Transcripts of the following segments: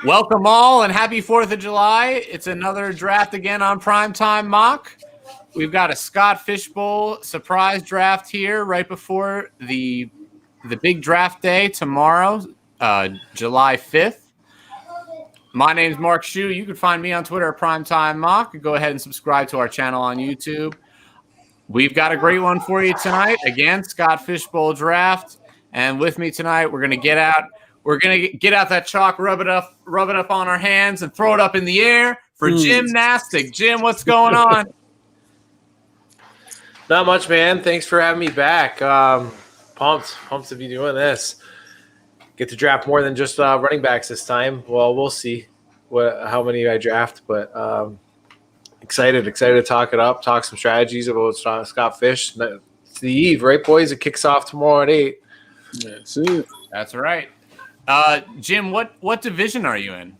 Welcome all and happy 4th of July. It's another draft again on Primetime Mock. We've got a Scott Fishbowl surprise draft here right before the big draft day tomorrow, July 5th. My name's Mark Shue. You can find me on Twitter at Primetime Mock. Go ahead and subscribe to our channel on YouTube. We've got a great one for you tonight. Again, Scott Fishbowl draft. And with me tonight, we're going to get out that chalk, rub it up on our hands, and throw it up in the air for gymnastic. Jim, what's going on? Not much, man. Thanks for having me back. Pumped to be doing this. Get to draft more than just running backs this time. Well, we'll see how many I draft, but excited to talk it up, talk some strategies about Scott Fish. It's the eve, right, boys? It kicks off tomorrow at 8. That's it. That's right. Jim, what division are you in?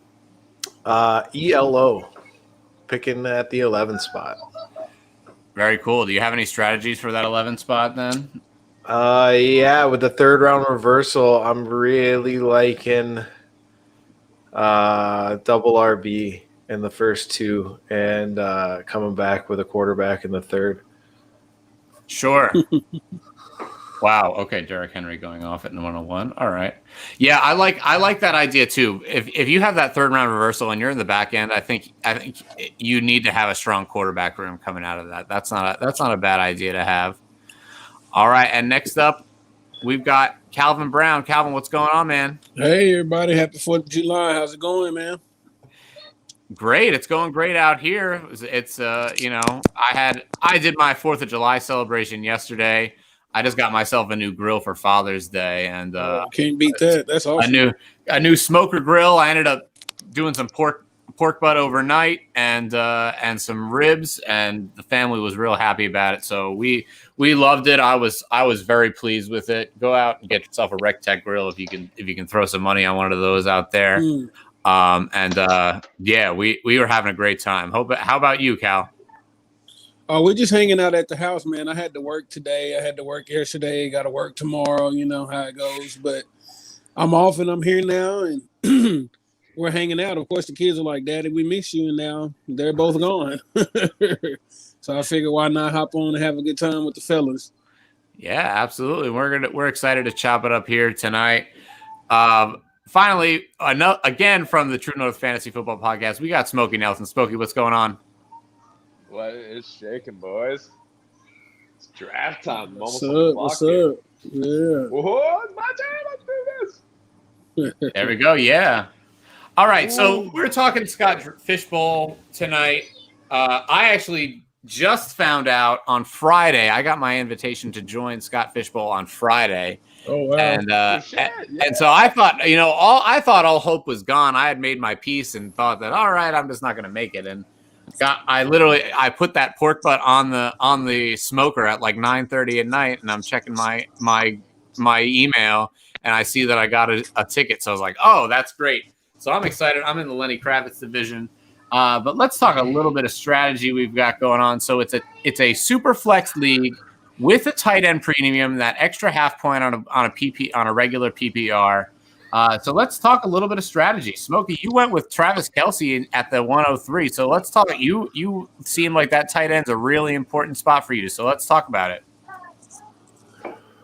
ELO, picking at the 11 spot. Very cool. Do you have any strategies for that 11 spot then? Yeah, with the third round reversal, I'm really liking double RB in the first two and coming back with a quarterback in the third. Sure. Wow. Okay, Derrick Henry going off at 101. All right. Yeah, I like that idea too. If you have that third round reversal and you're in the back end, I think you need to have a strong quarterback room coming out of that. That's not a bad idea to have. All right, and next up, we've got Calvin Brown. Calvin, what's going on, man? Hey, everybody. Happy 4th of July. How's it going, man? Great. It's going great out here. It's I did my 4th of July celebration yesterday. I just got myself a new grill for Father's Day, and can't beat that. That's awesome. A new smoker grill. I ended up doing some pork butt overnight and some ribs, and the family was real happy about it. So we loved it. I was very pleased with it. Go out and get yourself a Rectech grill if you can throw some money on one of those out there. Yeah, we were having a great time. How about you, Cal? Oh, we're just hanging out at the house, man. I had to work today. I had to work yesterday. Got to work tomorrow. You know how it goes. But I'm off and I'm here now, and we're hanging out. Of course, the kids are like, "Daddy, we miss you," and now they're both gone. So I figured, why not hop on and have a good time with the fellas? Yeah, absolutely. We're excited to chop it up here tonight. Finally, again from the True North Fantasy Football Podcast, we got Smokey Nelson. Smokey, what's going on? What is shaking, boys? It's draft time. What's up? Yeah. Whoa, it's my turn. Let's do this. There we go. Yeah. All right. So we're talking Scott Fishbowl tonight. I actually just found out on Friday. I got my invitation to join Scott Fishbowl on Friday. Oh wow! And so I thought, I thought all hope was gone. I had made my peace and thought that, all right, I'm just not going to make it. And I put that pork butt on the smoker at like 9:30 at night, and I'm checking my email, and I see that I got a ticket. So I was like, oh, that's great. So I'm excited. I'm in the Lenny Kravitz division. But let's talk a little bit of strategy we've got going on. So it's a super flex league with a tight end premium, that extra half point on a regular PPR. So let's talk a little bit of strategy. Smokey, you went with Travis Kelce at the 103. So let's talk. You seem like that tight end's a really important spot for you. So let's talk about it.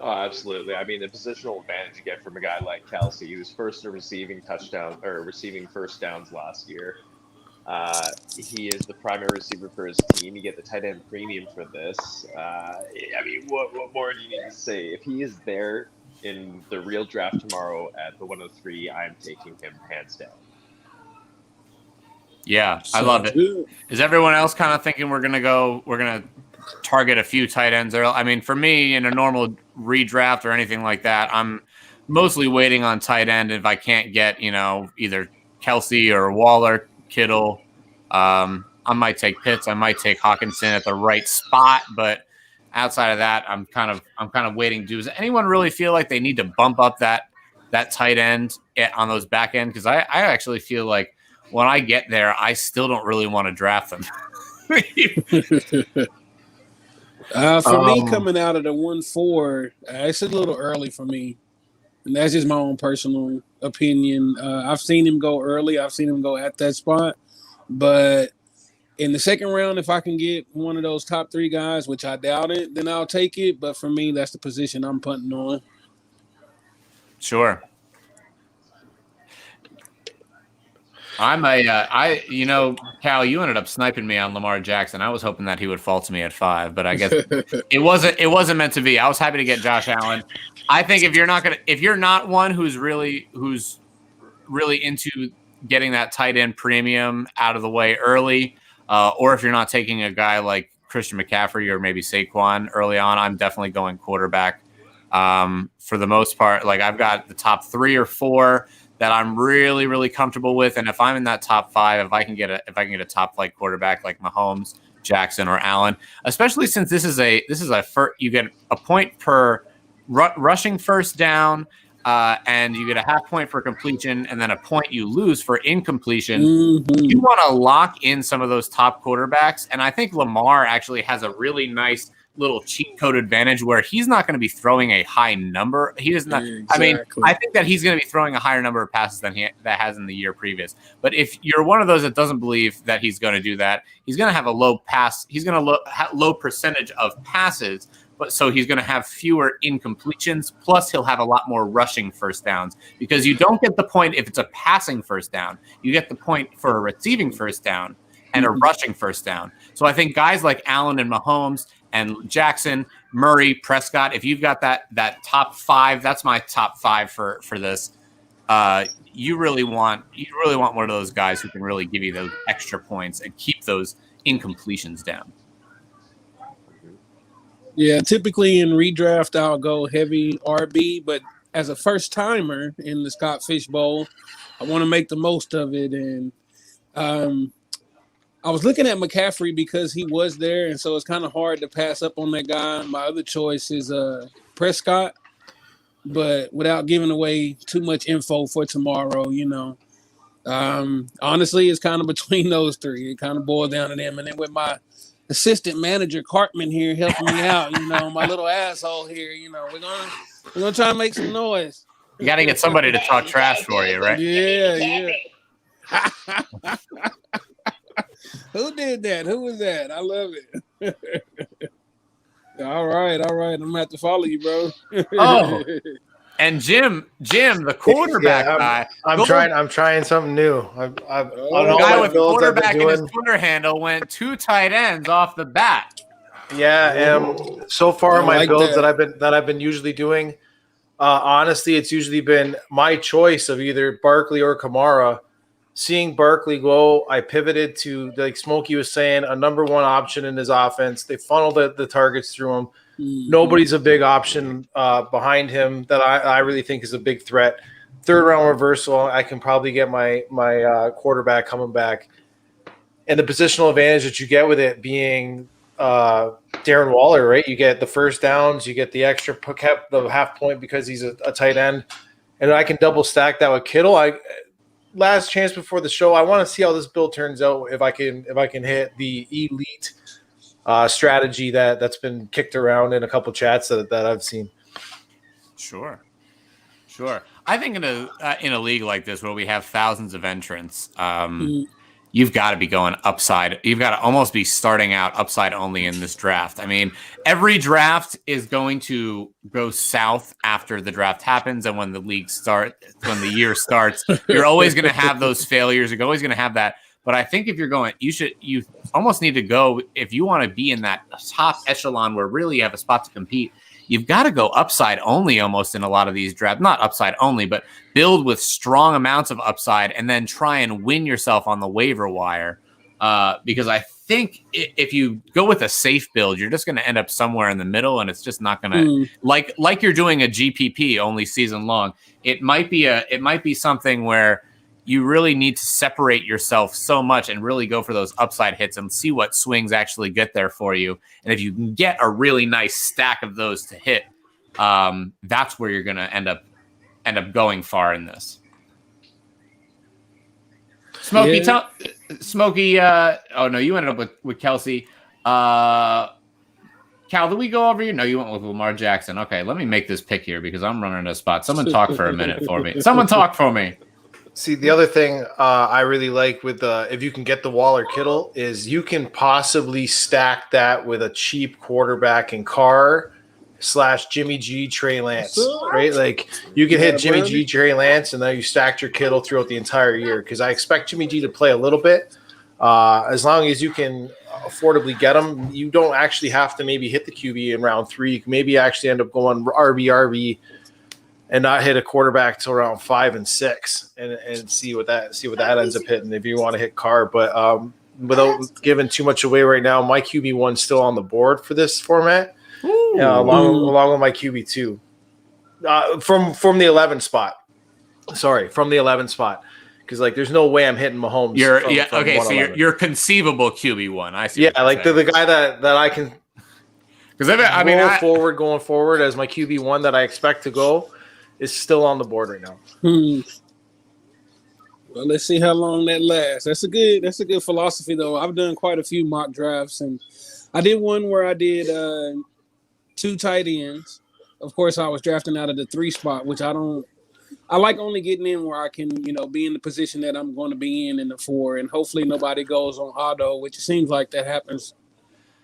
Oh, absolutely. I mean, the positional advantage you get from a guy like Kelce, he was first in receiving first downs last year. He is the primary receiver for his team. You get the tight end premium for this. I mean, what more do you need to say? If he is there in the real draft tomorrow at the 103, I'm taking him hands down. Yeah, I love it. Is everyone else kind of thinking we're gonna target a few tight ends? I mean, for me, in a normal redraft or anything like that, I'm mostly waiting on tight end. If I can't get, either Kelce or Waller, Kittle, I might take Pitts. I might take Hawkinson at the right spot, but outside of that, I'm kind of waiting. Does anyone really feel like they need to bump up that tight end on those back end? Because I actually feel like when I get there, I still don't really want to draft them. For me, coming out of the 1-4, it's a little early for me. And that's just my own personal opinion. I've seen him go early. I've seen him go at that spot. But in the second round, if I can get one of those top 3 guys, which I doubt it, then I'll take it. But for me, that's the position I'm punting on. Sure. Cal, you ended up sniping me on Lamar Jackson. I was hoping that he would fall to me at 5, but I guess it wasn't meant to be. I was happy to get Josh Allen. I think if you're not one who's really into getting that tight end premium out of the way early, or if you're not taking a guy like Christian McCaffrey or maybe Saquon early on, I'm definitely going quarterback. For the most part, like I've got the top 3 or 4 that I'm really, really comfortable with. And if I'm in that top 5, if I can get a top flight quarterback like Mahomes, Jackson, or Allen, especially since this is you get a point per rushing first down, and you get a half point for completion, and then a point you lose for incompletion. Mm-hmm. You want to lock in some of those top quarterbacks, and I think Lamar actually has a really nice little cheat code advantage where he's not going to be throwing a high number. He does not. Exactly. I mean, I think that he's going to be throwing a higher number of passes than that has in the year previous. But if you're one of those that doesn't believe that he's going to do that, he's going to have a low pass. He's going to low percentage of passes, but so he's going to have fewer incompletions. Plus, he'll have a lot more rushing first downs because you don't get the point if it's a passing first down. You get the point for a receiving first down and a rushing first down. So I think guys like Allen and Mahomes and Jackson, Murray, Prescott, if you've got that top 5, that's my top 5 for this. You really want one of those guys who can really give you those extra points and keep those incompletions down. Yeah, typically in redraft, I'll go heavy RB, but as a first timer in the Scott Fish Bowl, I want to make the most of it. And I was looking at McCaffrey because he was there, and so it's kind of hard to pass up on that guy. My other choice is Prescott, but without giving away too much info for tomorrow, honestly, it's kind of between those 3. It kind of boils down to them. And then with my assistant manager Cartman here helping me out, my little asshole here, we're gonna try to make some noise. You got to get somebody to talk trash for you, right? Yeah. Who did that? Who was that? I love it. All right. I'm gonna have to follow you, bro. Oh, and Jim, the quarterback guy. I'm trying something new. The guy with quarterback in his Twitter handle went 2 tight ends off the bat. Yeah, and so far my builds that I've been usually doing, honestly, it's usually been my choice of either Barkley or Kamara. Seeing Barkley go, I pivoted to, like Smokey was saying, a number 1 option in his offense. They funneled the targets through him. Mm-hmm. Nobody's a big option behind him that I really think is a big threat. 3rd round reversal, I can probably get my quarterback coming back. And the positional advantage that you get with it being Darren Waller, right? You get the first downs, you get the extra the half point because he's a tight end. And I can double stack that with Kittle. Last chance before the show, I want to see how this build turns out. If I can hit the elite strategy that's been kicked around in a couple chats that I've seen. Sure. I think in a league like this where we have thousands of entrants, you've got to be going upside. You've got to almost be starting out upside only in this draft. I mean, every draft is going to go south after the draft happens. And when the year starts, you're always going to have those failures. You're always going to have that. But I think if you're going, you almost need to go, if you want to be in that top echelon where really you have a spot to compete, you've got to go upside only almost in a lot of these drafts. Not upside only, but build with strong amounts of upside and then try and win yourself on the waiver wire. Because I think if you go with a safe build, you're just going to end up somewhere in the middle, and it's just not going to like you're doing a GPP only season long. It might be something where you really need to separate yourself so much and really go for those upside hits and see what swings actually get there for you. And if you can get a really nice stack of those to hit, that's where you're going to end up going far in this. Smokey, Smokey. Oh no, you ended up with Kelsey. Cal, did we go over you? No, you went with Lamar Jackson. Okay, let me make this pick here because I'm running a spot. Someone talk for a minute for me. Someone talk for me. See, the other thing I really like with if you can get the Waller Kittle is you can possibly stack that with a cheap quarterback in Carr / Jimmy G, Trey Lance, right? Like you can hit Jimmy G, Trey Lance, and then you stacked your Kittle throughout the entire year because I expect Jimmy G to play a little bit. As long as you can affordably get him, you don't actually have to maybe hit the QB in round 3. You can maybe actually end up going RB and not hit a quarterback till around 5 and 6 and see what that ends up hitting if you want to hit Carr. But without giving too much away right now, my QB1 is still on the board for this format. Along with my QB2 from the 11 spot. Sorry, from the 11 spot. Because like, there's no way I'm hitting Mahomes. So you're conceivable QB1. I see. Yeah, like the guy that I can. Because going forward as my QB1 that I expect to go is still on the board right now. Well, let's see how long that lasts. That's a good philosophy though. I've done quite a few mock drafts, and I did one where I did 2 tight ends. Of course, I was drafting out of the 3 spot, which I like only getting in where I can, be in the position that I'm going to be in the 4, and hopefully nobody goes on auto, which it seems like that happens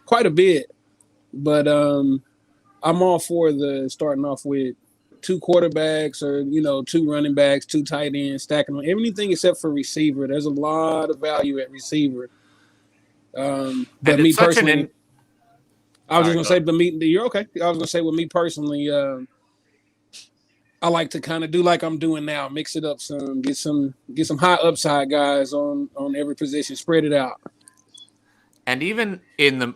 quite a bit. But I'm all for the starting off with 2 quarterbacks or 2 running backs, 2 tight ends, stacking on everything except for receiver. There's a lot of value at receiver. But me personally, I was just gonna say, but you're okay. I was gonna say with me personally, I like to kind of do like I'm doing now, mix it up some, get some high upside guys on every position, spread it out. And even in the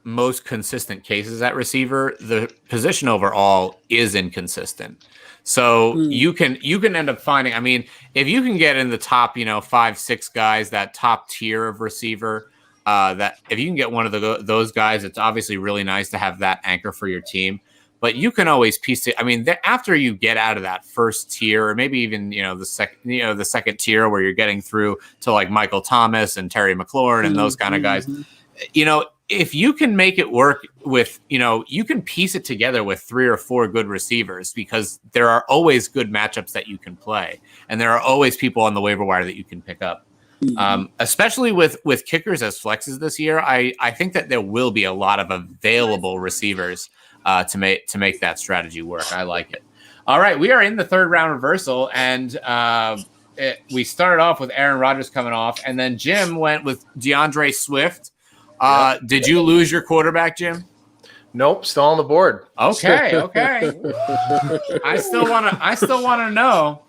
most consistent cases at receiver, the position overall is inconsistent. So you can end up finding, I mean, if you can get in the top, 5-6 guys, that top tier of receiver, that if you can get one of those guys, it's obviously really nice to have that anchor for your team. But you can always piece it. I mean, after you get out of that first tier, or maybe even the second tier where you're getting through to like Michael Thomas and Terry McLaurin and those kind of guys, if you can make it work with, you can piece it together with 3 or 4 good receivers because there are always good matchups that you can play, and there are always people on the waiver wire that you can pick up. Especially with kickers as flexes this year, I think that there will be a lot of available receivers to make that strategy work. I like it. All right, we are in the 3rd round reversal, and we started off with Aaron Rodgers coming off, and then Jim went with DeAndre Swift. Did you lose your quarterback, Jim? Nope, still on the board. Okay. I still want to know.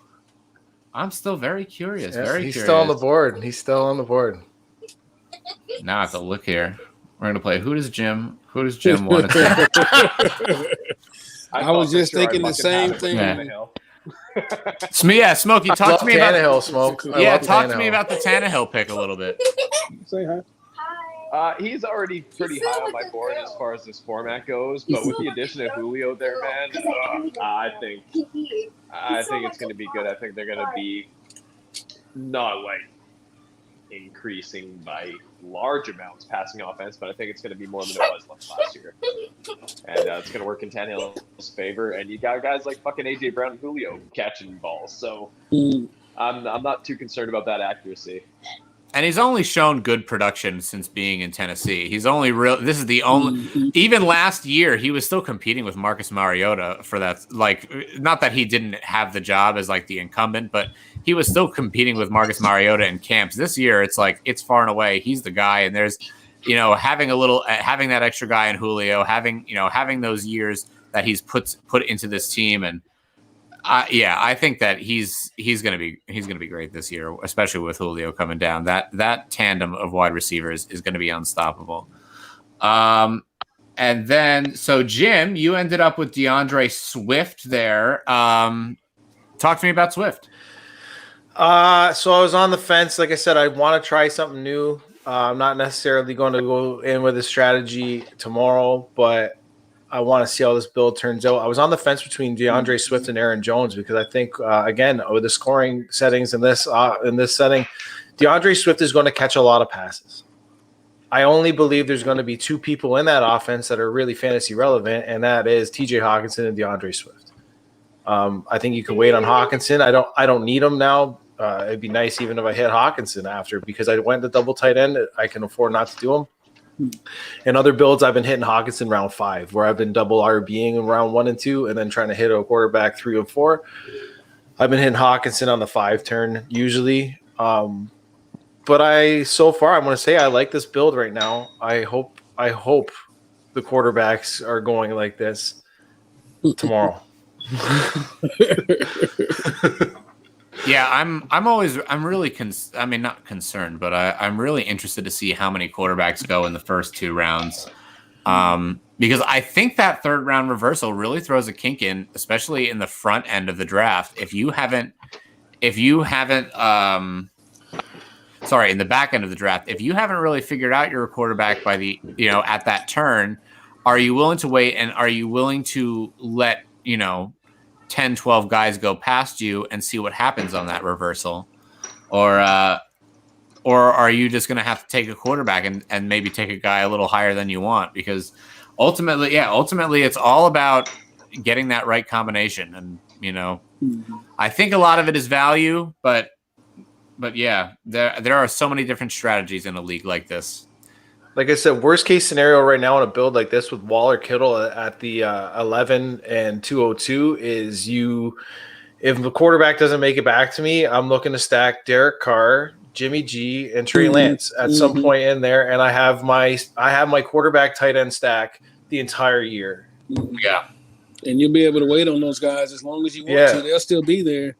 I'm still very curious. He's still on the board. Now I have to look here. We're gonna play. Who does Jim want to take? I was just thinking the same thing. Yeah, Smokey, talk to me about Tannehill. Smoke. Talk to me about the Tannehill pick a little bit. Say hi. He's already pretty high on my board as far as this format goes, but with the addition of Julio there, man, I think it's going to be good. I think they're going to be not like increasing by large amounts passing offense, but I think it's going to be more than it was last year, and it's going to work in Tannehill's favor. And you got guys like fucking AJ Brown and Julio catching balls, so I'm not too concerned about that accuracy. And he's only shown good production since being in Tennessee. This is the only, even last year, he was still competing with Marcus Mariota for that. Like, not that he didn't have the job as like the incumbent, but he was still competing with Marcus Mariota in camps. This year, it's like, it's far and away. He's the guy. And there's, having that extra guy in Julio, having those years that he's put into this team. And I think that he's gonna be great this year, especially with Julio coming down. That tandem of wide receivers is gonna be unstoppable. And then so Jim, you ended up with DeAndre Swift there. Talk to me about Swift. So I was on the fence. Like I said, I want to try something new. I'm not necessarily going to go in with a strategy tomorrow, but I want to see how this build turns out. I was on the fence between DeAndre Swift and Aaron Jones because I think, again, with the scoring settings in this setting, DeAndre Swift is going to catch a lot of passes. I only believe there's going to be two people in that offense that are really fantasy relevant, and that is T.J. Hawkinson and DeAndre Swift. I think you can wait on Hawkinson. I don't need him now. It'd be nice even if I hit Hawkinson after, because I went to double tight end. I can afford not to do him. In other builds, I've been hitting Hawkinson round 5, where I've been double RBing in round 1 and 2, and then trying to hit a quarterback 3 and 4. I've been hitting Hawkinson on the 5 turn usually. But so far, I'm going to say I like this build right now. I hope the quarterbacks are going like this tomorrow. Yeah, I'm really not concerned, but I'm really interested to see how many quarterbacks go in the first 2 rounds. Because I think that 3rd round reversal really throws a kink in, especially in the front end of the draft. In the back end of the draft, if you haven't really figured out your quarterback by at that turn, are you willing to wait, and are you willing to let 10, 12 guys go past you and see what happens on that reversal? Or are you just going to have to take a quarterback and maybe take a guy a little higher than you want? Because ultimately it's all about getting that right combination. And, I think a lot of it is value, but yeah, there are so many different strategies in a league like this. Like I said, worst case scenario right now in a build like this with Waller, Kittle at the 11 and 202 is if the quarterback doesn't make it back to me, I'm looking to stack Derek Carr, Jimmy G, and Trey Lance at some point in there, and I have my quarterback tight end stack the entire year. Yeah, and you'll be able to wait on those guys as long as you want to. They'll still be there.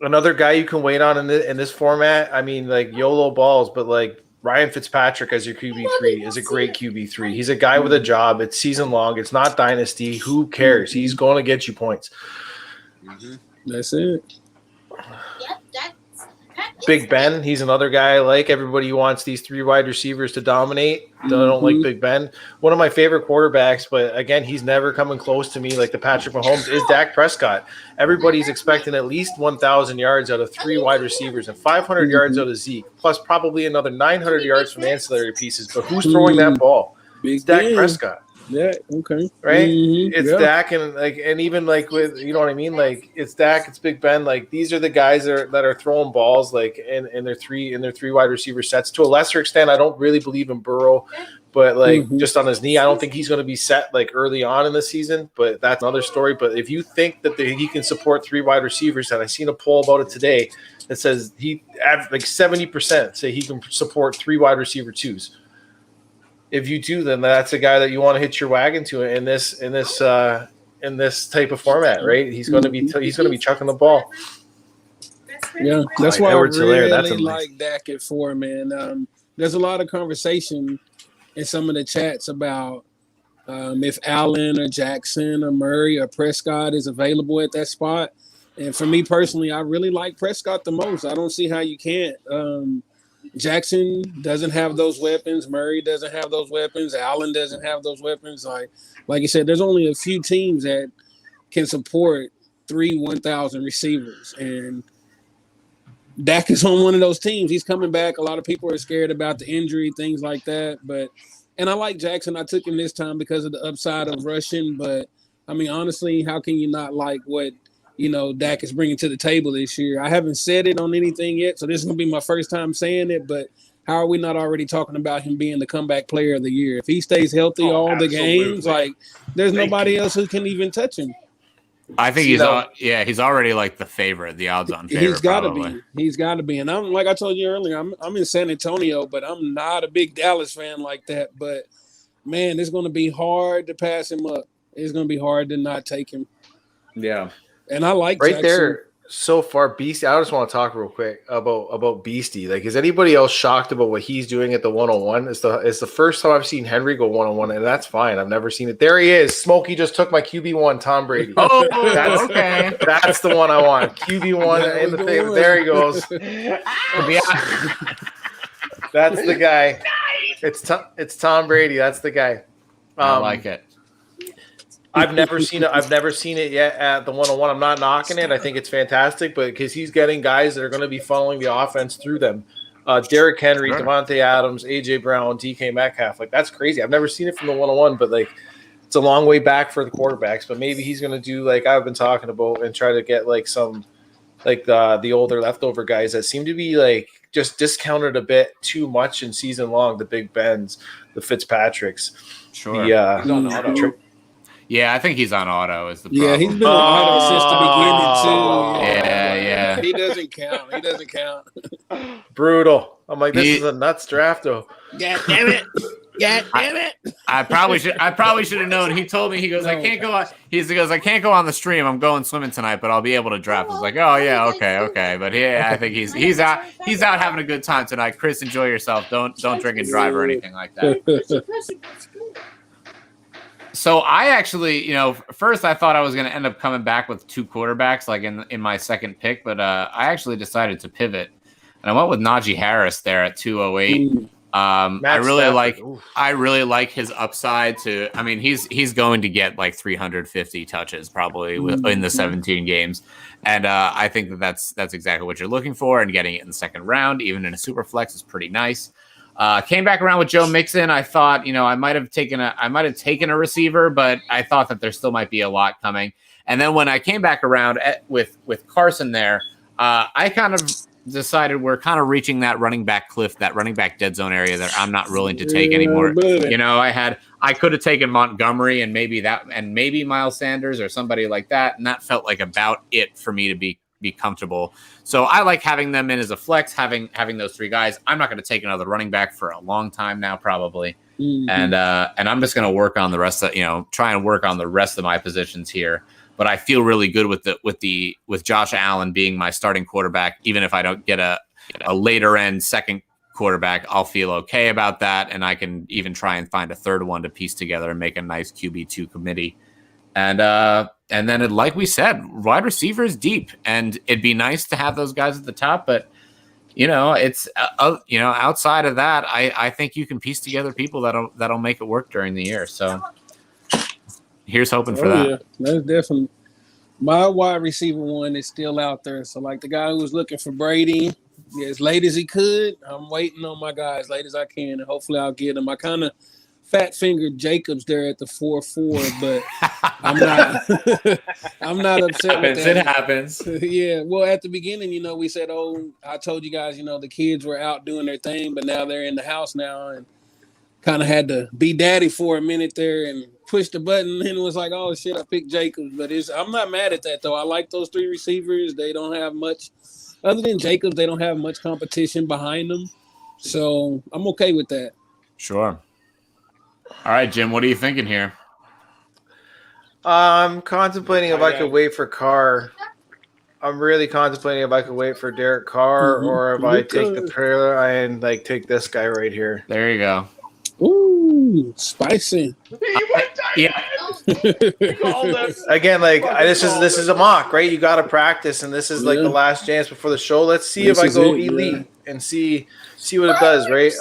Another guy you can wait on in this format. I mean, like YOLO balls, but like Ryan Fitzpatrick as your QB3 is a great QB3. He's a guy with a job. It's season long. It's not dynasty. Who cares? He's going to get you points. That's it. Big Ben, he's another guy I like. Everybody wants these 3 wide receivers to dominate. I don't like Big Ben. One of my favorite quarterbacks, but again, he's never coming close to me like the Patrick Mahomes, is Dak Prescott. Everybody's expecting at least 1,000 yards out of 3 wide receivers and 500 yards out of Zeke, plus probably another 900 yards from ancillary pieces. But who's throwing that ball? It's Dak Prescott. Yeah, okay. Right? It's Dak and even like with, you know what I mean? Like it's Dak, it's Big Ben. Like these are the guys that are throwing balls like in their three wide receiver sets. To a lesser extent, I don't really believe in Burrow, but like just on his knee, I don't think he's going to be set like early on in the season, but that's another story. But if you think that he can support 3 wide receivers, and I seen a poll about it today that says like 70% say he can support 3 wide receiver 2s. If you do, then that's a guy that you want to hitch your wagon to in this type of format, right? He's going to be chucking the ball. Yeah, that's why I really like Dak at 4, man. There's a lot of conversation in some of the chats about if Allen or Jackson or Murray or Prescott is available at that spot. And for me personally, I really like Prescott the most. I don't see how you can't. Jackson doesn't have those weapons. Murray doesn't have those weapons. Allen doesn't have those weapons. Like you said, there's only a few teams that can support 3 1,000 receivers. And Dak is on one of those teams. He's coming back. A lot of people are scared about the injury, things like that. And I like Jackson. I took him this time because of the upside of rushing. But, I mean, honestly, how can you not like what Dak is bringing to the table this year? I haven't said it on anything yet, so this is going to be my first time saying it, but how are we not already talking about him being the comeback player of the year? If he stays healthy the games, like there's nobody else who can even touch him. I think he's already like the favorite, the odds-on favorite. He's got to be. And I'm like I told you earlier, I'm in San Antonio, but I'm not a big Dallas fan like that. But man, it's going to be hard to pass him up. It's going to be hard to not take him. Yeah. And I like right Jackson. There so far. Beastie, I just want to talk real quick about Beastie. Like, is anybody else shocked about what he's doing at the 101? It's the first time I've seen Henry go 101, and that's fine. I've never seen it. There he is. Smokey just took my QB1, Tom Brady. Okay. That's the one I want. QB1 in the thing. There he goes. That's the guy. It's Tom Brady. That's the guy. I like it. I've never seen it yet at the 101. I'm not knocking it. I think it's fantastic, but because he's getting guys that are going to be following the offense through them. Derrick Henry, Sure. Devontae Adams, AJ Brown, DK Metcalf. Like, that's crazy. I've never seen it from the 101, but like, it's a long way back for the quarterbacks. But maybe he's going to do like I've been talking about and try to get like some like the older leftover guys that seem to be like just discounted a bit too much in season long. The Big Bens, the Fitzpatricks. Sure. He's on auto. Yeah, I think he's on auto. Is the Yeah, problem? he's been on auto since the beginning too. Yeah. He doesn't count. He doesn't count. Brutal. I'm like, this is a nuts draft though. God damn it. God damn it. I probably should have known. He told me, he goes, I can't go on. He goes, I can't go on the stream. I'm going swimming tonight, but I'll be able to draft. I was like, oh yeah, okay. But yeah, I think he's out having a good time tonight. Chris, enjoy yourself. Don't drink and drive or anything like that. So I actually, first I thought I was going to end up coming back with 2 quarterbacks, like in my second pick, but I actually decided to pivot, and I went with Naji Harris there at 208. I really like his upside to. I mean, he's going to get like 350 touches probably in the 17 games, and I think that's exactly what you're looking for. And getting it in the second round, even in a super flex, is pretty nice. Came back around with Joe Mixon. I thought, I might have taken a receiver, but I thought that there still might be a lot coming. And then when I came back around with Carson there, I kind of decided we're kind of reaching that running back cliff, that running back dead zone area that I'm not willing to take anymore. I could have taken Montgomery and maybe Miles Sanders or somebody like that, and that felt like about it for me to be comfortable. So I like having them in as a flex, having those 3 guys. I'm not going to take another running back for a long time now, probably. And I'm just going to work on the rest of, try and work on the rest of my positions here. But I feel really good with Josh Allen being my starting quarterback. Even if I don't get a later end second quarterback, I'll feel okay about that. And I can even try and find a third one to piece together and make a nice QB2 committee. And then, like we said, wide receivers deep, and it'd be nice to have those guys at the top. But it's outside of that, I think you can piece together people that'll make it work during the year. So here's hoping for that. Yeah, that's definitely my wide receiver one is still out there. So like the guy who was looking for Brady, as late as he could, I'm waiting on my guy as late as I can, and hopefully I'll get him. I kind of fat fingered Jacobs there at the 4-4, but I'm not upset with that. It happens. Yeah. Well, at the beginning, we said, I told you guys, the kids were out doing their thing, but now they're in the house now, and kind of had to be daddy for a minute there and push the button, and it was like, oh shit, I picked Jacobs. But I'm not mad at that though. I like those 3 receivers. They don't have much other than Jacobs. They don't have much competition behind them, so I'm okay with that. Sure. All right, Jim, what are you thinking here? I'm contemplating if I could wait for Carr. I'm really contemplating if I could wait for Derek Carr or if I take the trailer and take this guy right here. There you go. Ooh, spicy. Yeah. Again, this is a mock, right? You got to practice, and this is the last chance before the show. Let's see if I go elite and see what it does, right?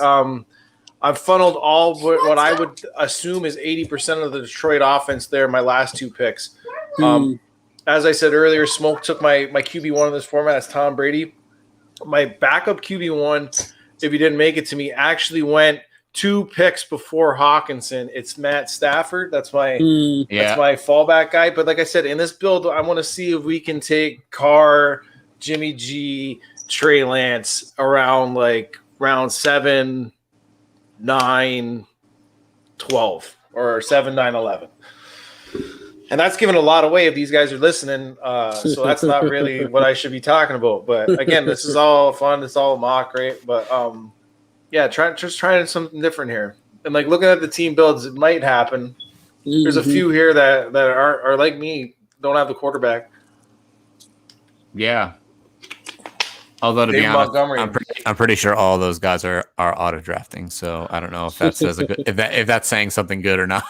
I've funneled all what I would assume is 80% of the Detroit offense there, my last 2 picks. As I said earlier, Smoke took my QB1 in this format. That's Tom Brady. My backup QB1, if he didn't make it to me, actually went 2 picks before Hawkinson. It's Matt Stafford. That's my fallback guy. But like I said, in this build, I want to see if we can take Carr, Jimmy G, Trey Lance around round 7, 9, 12, or 7, 9, 11. And that's giving a lot away if these guys are listening. So that's not really what I should be talking about. But again, this is all fun. It's all mock, right? But trying something different here. And looking at the team builds, it might happen. There's a few here that are like me, don't have the quarterback. Yeah. Although to be honest, I'm pretty sure all those guys are auto drafting. So I don't know if that says if that's saying something good or not.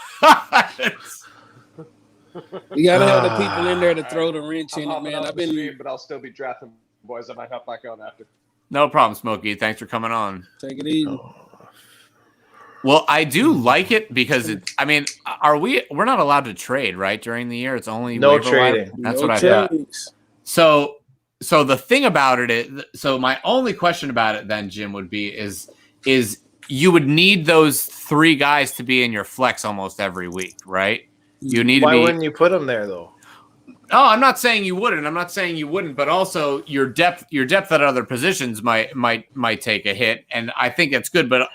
You gotta have the people in there to throw the wrench in it, man. But I'll still be drafting boys. I might hop back on after. No problem, Smokey. Thanks for coming on. Take it easy. Well, I do like it because we're not allowed to trade, right? During the year, it's only no trading. That's what I thought. So so the thing about it is, so my only question about it then, Jim, would be is you would need those 3 guys to be in your flex almost every week, right? You need Why to be. wouldn't you put them there though? Oh, I'm not saying you wouldn't. I'm not saying you wouldn't, but also your depth at other positions might take a hit, and I think it's good. But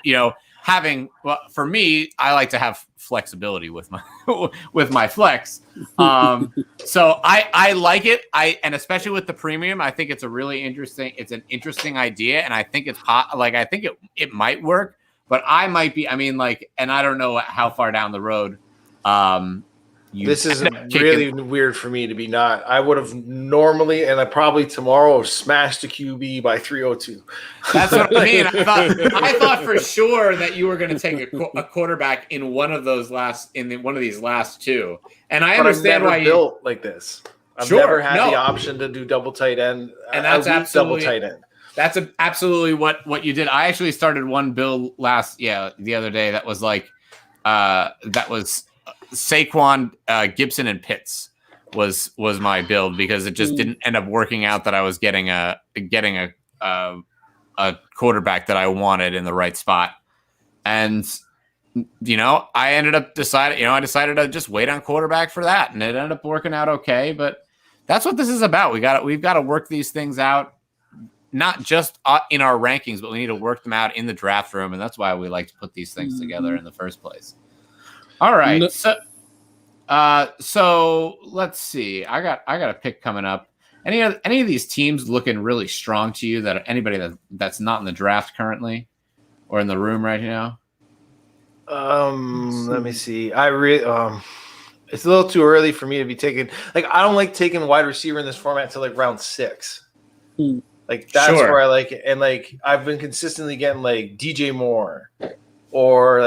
for me, I like to have flexibility with my flex. So I like it. And especially with the premium, I think it's a really interesting. It's an interesting idea, and I think I think it might work. But I might be. I mean, and I don't know how far down the road. This is really weird for me to be not. I would have normally, and I probably tomorrow have smashed the QB by 302. That's what I mean. I thought for sure that you were going to take a quarterback in one of these last 2. And I understand why you built like this. I've never had the option to do double tight end, and that's absolutely double tight end. That's absolutely what you did. I actually started one build the other day that was that was Saquon, Gibson, and Pitts was my build because it just didn't end up working out that I was getting a quarterback that I wanted in the right spot. And I ended up I decided to just wait on quarterback for that, and it ended up working out okay. But that's what this is about. We've got to work these things out, not just in our rankings, but we need to work them out in the draft room, and that's why we like to put these things together in the first place. All right, so let's see. I got a pick coming up. Any of these teams looking really strong to you? That anybody that's not in the draft currently, or in the room right now? Let me see. I really it's a little too early for me to be taking. I don't like taking wide receiver in this format till round 6. That's where I like it, and I've been consistently getting DJ Moore or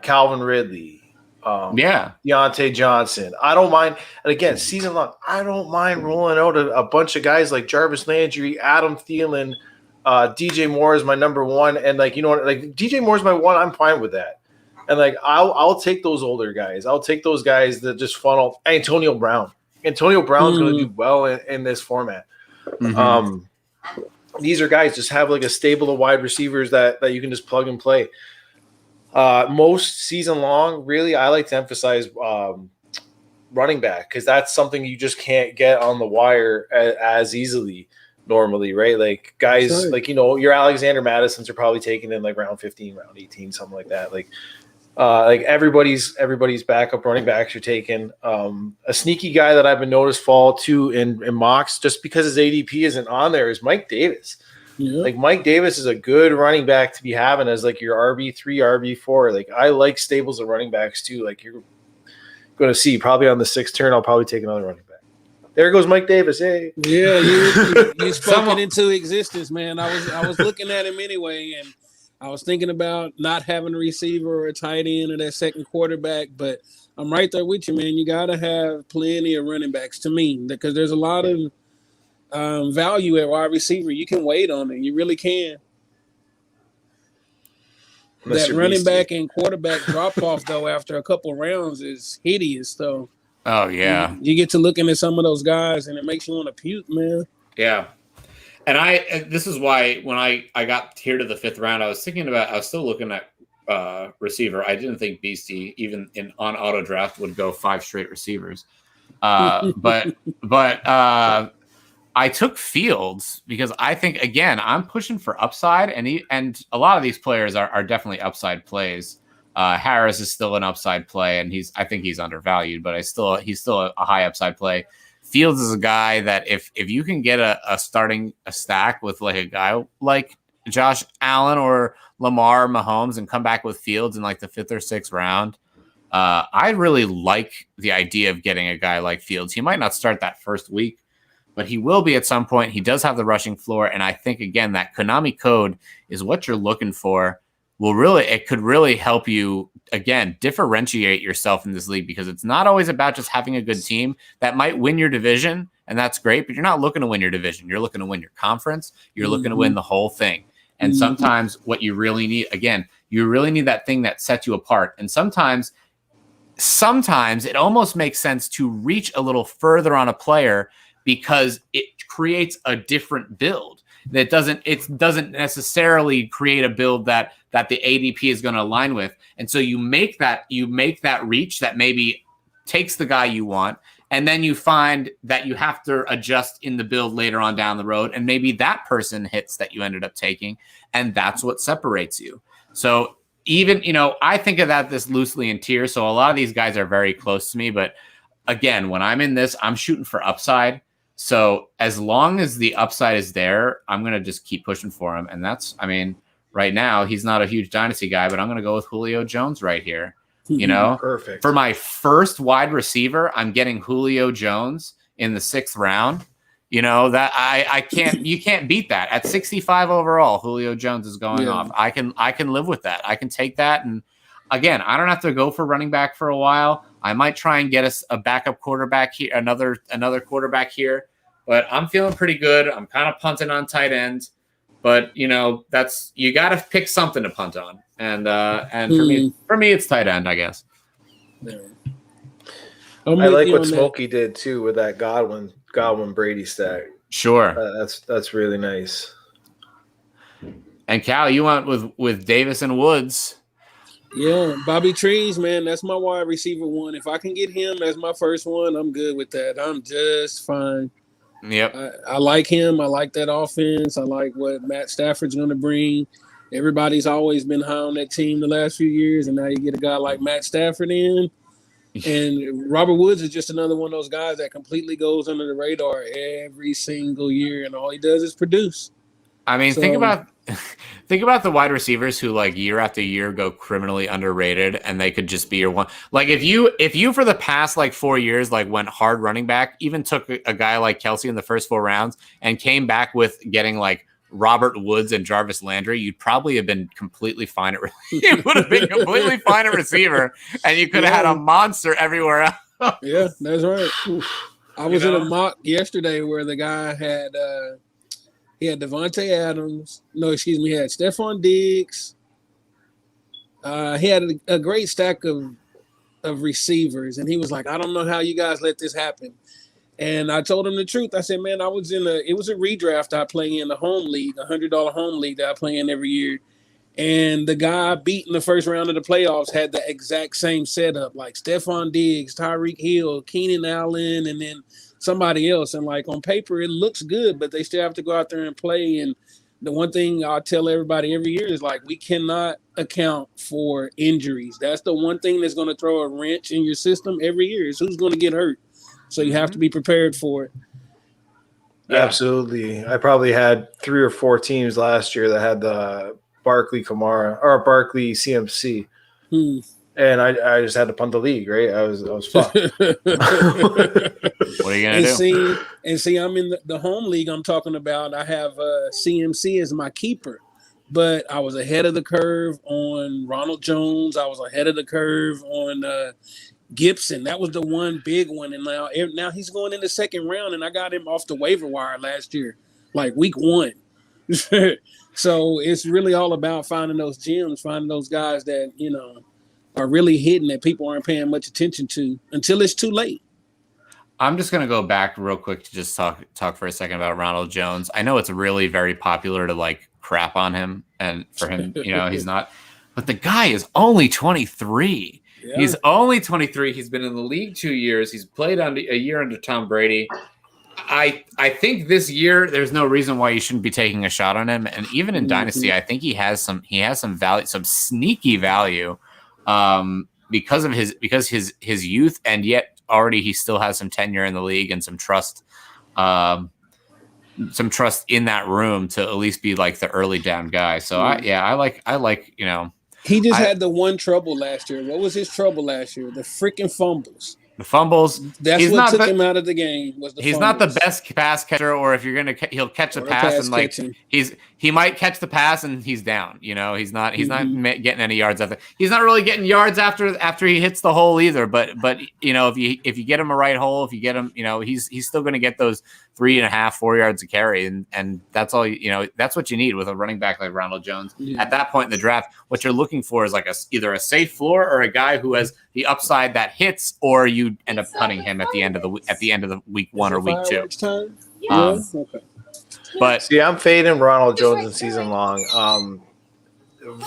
Calvin Ridley, Deontay Johnson. I don't mind. And again, season long, I don't mind rolling out a bunch of guys like Jarvis Landry, Adam Thielen. DJ Moore is my number 1, and DJ Moore is my 1. I'm fine with that. And I'll take those older guys. I'll take those guys that just funnel. Antonio Brown. Antonio Brown's going to do well in this format. These are guys just have a stable of wide receivers that you can just plug and play. Most season long, really, I like to emphasize running back because that's something you just can't get on the wire as easily normally, right? Guys your Alexander Madisons are probably taken in round 15, round 18, something like that. Everybody's backup running backs are taken. A sneaky guy that I've been noticed fall to in mocks just because his ADP isn't on there is Mike Davis. Yeah. Mike Davis is a good running back to be having as your RB3, RB4. I like stables of running backs too. You're going to see probably on the 6th turn, I'll probably take another running back. There goes Mike Davis. Hey, yeah, you spoke it into existence, man. I was looking at him anyway, and I was thinking about not having a receiver or a tight end or that second quarterback, but I'm right there with you, man. You got to have plenty of running backs to me because there's a lot of value at wide receiver. You can wait on it. You really can. That running back and quarterback drop off though after a couple rounds is hideous though. Oh yeah. You get to looking at some of those guys and it makes you want to puke, man. Yeah. And this is why when I got here to the 5th round, I was still looking at receiver. I didn't think Beastie even on auto draft would go 5 straight receivers. But I took Fields because I think, again, I'm pushing for upside, and a lot of these players are definitely upside plays. Harris is still an upside play, and I think he's undervalued, but he's still a high upside play. Fields is a guy that if you can get a stack with a guy like Josh Allen or Lamar Mahomes and come back with Fields in the 5th or 6th round, I really like the idea of getting a guy like Fields. He might not start that first week, but he will be at some point. He does have the rushing floor, and I think, again, that Konami code is what you're looking for. It could really help you, again, differentiate yourself in this league because it's not always about just having a good team that might win your division, and that's great, but you're not looking to win your division. You're looking to win your conference. You're looking to win the whole thing. And sometimes what you really need, again, you really need that thing that sets you apart. And sometimes it almost makes sense to reach a little further on a player because it creates a different build. It doesn't necessarily create a build that the ADP is going to align with. And so you make that reach that maybe takes the guy you want, and then you find that you have to adjust in the build later on down the road, and maybe that person hits that you ended up taking, and that's what separates you. So even, I think of that this loosely in tiers. So a lot of these guys are very close to me, but again, when I'm in this, I'm shooting for upside. So as long as the upside is there, I'm going to just keep pushing for him. And right now he's not a huge dynasty guy, but I'm going to go with Julio Jones right here. Perfect. For my first wide receiver, I'm getting Julio Jones in the 6th round. You can't beat that. At 65 overall, Julio Jones is going off. I can live with that. I can take that. And again, I don't have to go for running back for a while. I might try and get us a backup quarterback here, another quarterback here, but I'm feeling pretty good. I'm kind of punting on tight end, but you got to pick something to punt on. And for me, it's tight end, I guess. Yeah. I like what Smokey did too with that Godwin Brady stack. Sure. That's really nice. And Cal, you went with Davis and Woods. Yeah, Bobby Trees, man, that's my wide receiver one. If I can get him as my first one, I'm good with that. I'm just fine. Yep. I like him. I like that offense. I like what Matt Stafford's going to bring. Everybody's always been high on that team the last few years, and now you get a guy like Matt Stafford in. And Robert Woods is just another one of those guys that completely goes under the radar every single year, and all he does is produce. Think about the wide receivers who year after year go criminally underrated, and they could just be your one. If you for the past 4 years went hard running back, even took a guy like Kelsey in the first 4 rounds and came back with getting Robert Woods and Jarvis Landry, you'd probably have been completely fine you would have been completely fine at receiver, and you could have had a monster everywhere else. Yeah, that's right. I was in a mock yesterday where the guy had he had Devontae Adams. No, excuse me, he had Stephon Diggs. He had a great stack of receivers, and he was like, I don't know how you guys let this happen. And I told him the truth. I said, man, it was a redraft I play in the home league, $100 home league that I play in every year. And the guy beat in the first round of the playoffs had the exact same setup, like Stephon Diggs, Tyreek Hill, Keenan Allen, and then somebody else. And on paper, it looks good, but they still have to go out there and play. And the one thing I tell everybody every year is we cannot account for injuries. That's the one thing that's going to throw a wrench in your system every year is who's going to get hurt. So you have to be prepared for it. Yeah. Absolutely. I probably had 3 or 4 teams last year that had the Barkley Kamara or Barkley CMC. And I just had to punt the league, right? I was fucked. What are you going to do? See, I'm in the home league I'm talking about. I have CMC as my keeper. But I was ahead of the curve on Ronald Jones. I was ahead of the curve on Gibson. That was the one big one. And now he's going in the 2nd round, and I got him off the waiver wire last year, week 1. So it's really all about finding those gems, finding those guys that, are really hidden that people aren't paying much attention to until it's too late. I'm just going to go back real quick to just talk for a second about Ronald Jones. I know it's really very popular to crap on him, and for him, he's not, but the guy is only 23. Yeah. He's only 23. He's been in the league 2 years. He's played a year under Tom Brady. I think this year there's no reason why you shouldn't be taking a shot on him. And even in Dynasty, I think he has some value, some sneaky value, because of his youth, and yet already he still has some tenure in the league and some trust in that room to at least be the early down guy. So I like. He just had the one trouble last year. What was his trouble last year? The freaking fumbles. The fumbles. That's what took him out of the game. He's not the best pass catcher, or if you're gonna, he'll catch the pass and he might catch the pass and he's down. He's not getting any yards after. He's not really getting yards after he hits the hole either. But if you get him a right hole, if you get him, he's still gonna get those 3.5, 4 yards a carry, and that's all. That's what you need with a running back like Ronald Jones. Yeah. At that point in the draft, what you're looking for is like either a safe floor or a guy who has the upside that hits, or you end up cutting him at the end of the week 1 or week 2. Okay. But See, I'm fading Ronald Jones in season long.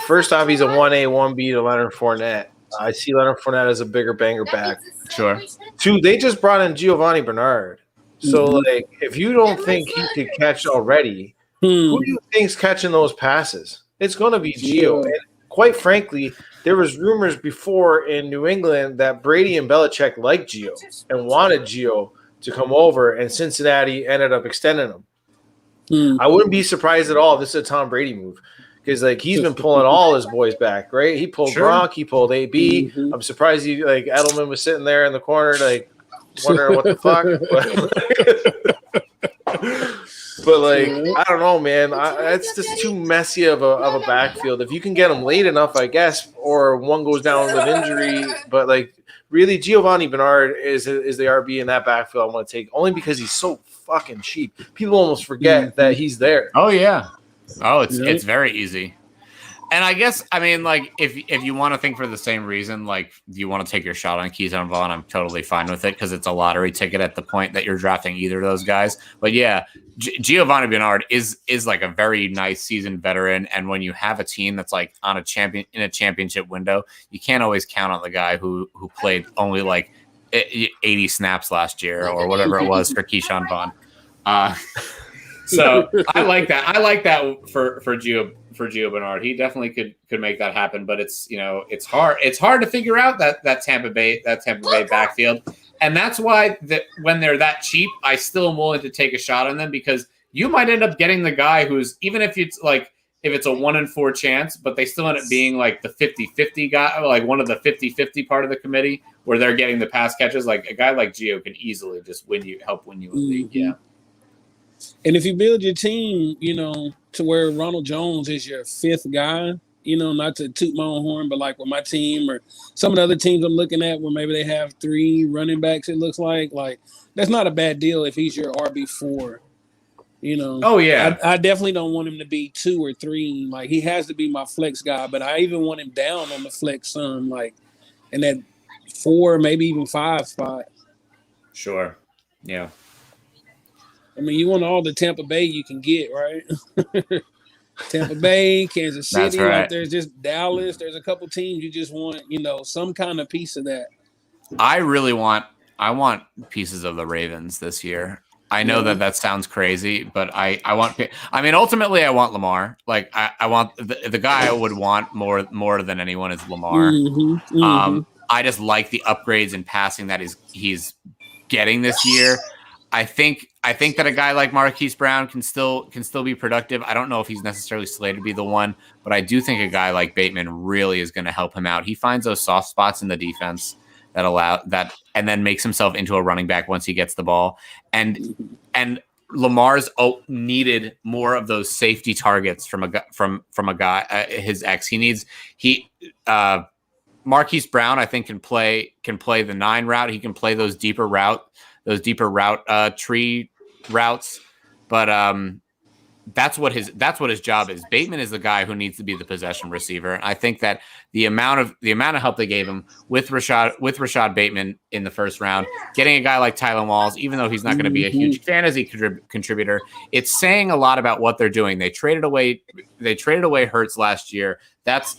First off, he's a 1A, 1B to Leonard Fournette. I see Leonard Fournette as a bigger banger back. sure. 2, they just brought in Giovanni Bernard. So, like, if you don't think he could catch already, who do you think's catching those passes? It's going to be Gio. And quite frankly, there was rumors before in New England that Brady and Belichick liked Gio and wanted Gio to come over, and Cincinnati ended up extending him. I wouldn't be surprised at all if this is a Tom Brady move. Because like he's been pulling all his boys back, right? He pulled Gronk, he pulled AB. I'm surprised Edelman was sitting there in the corner, like wondering what the fuck. But like I don't know, man. It's just too messy of a backfield. If you can get them late enough, I guess, or one goes down with injury. But like really, Giovanni Bernard is the RB in that backfield I want to take, only because he's so fucking cheap. People almost forget that he's there. Oh yeah. Oh, it's very easy. And I guess, I mean, like, if you want to think for the same reason, like, you want to take your shot on Keyshawn Vaughn, I'm totally fine with it because it's a lottery ticket at the point that you're drafting either of those guys. But yeah, Giovanni Bernard is like a very nice seasoned veteran. And when you have a team that's like in a championship window, you can't always count on the guy who played only like 80 snaps last year or whatever it was for Keyshawn Vaughn. So I like that. I like that for Gio Bernard. He definitely could make that happen, but it's hard. It's hard to figure out that Tampa Bay backfield, and that's why that when they're that cheap, I still am willing to take a shot on them because you might end up getting the guy who's even if it's a 1 in 4 chance, but they still end up being like the 50-50 guy, like one of the 50-50 part of the committee where they're getting the pass catches. Like a guy like Gio can easily just help win you a league. Yeah. And if you build your team, to where Ronald Jones is your 5th guy, not to toot my own horn, but like with my team or some of the other teams I'm looking at where maybe they have 3 running backs, it looks like that's not a bad deal if he's your RB4. Oh yeah. I definitely don't want him to be 2 or 3. Like he has to be my flex guy, but I even want him down on the flex some, like in that 4, maybe even 5 spot. Sure. Yeah. I mean, you want all the Tampa Bay you can get, right? Tampa Bay, Kansas City, That's right. like there's just Dallas. There's a couple teams you just want, some kind of piece of that. I want pieces of the Ravens this year. I know that sounds crazy, but ultimately I want Lamar. Like I want the guy I would want more than anyone is Lamar. I just like the upgrades in passing that he's getting this year. I think that a guy like Marquise Brown can still be productive. I don't know if he's necessarily slated to be the one, but I do think a guy like Bateman really is going to help him out. He finds those soft spots in the defense that allow that, and then makes himself into a running back once he gets the ball. And Lamar's needed more of those safety targets from a guy his ex. Marquise Brown I think can play the 9 route. He can play those deeper route tree routes, but that's what his job is. Bateman is the guy who needs to be the possession receiver. And I think that the amount of help they gave him with Rashad Bateman in the first round, getting a guy like Tylan Walls, even though he's not going to be a huge fantasy contributor, it's saying a lot about what they're doing. They traded away Hurts last year. What's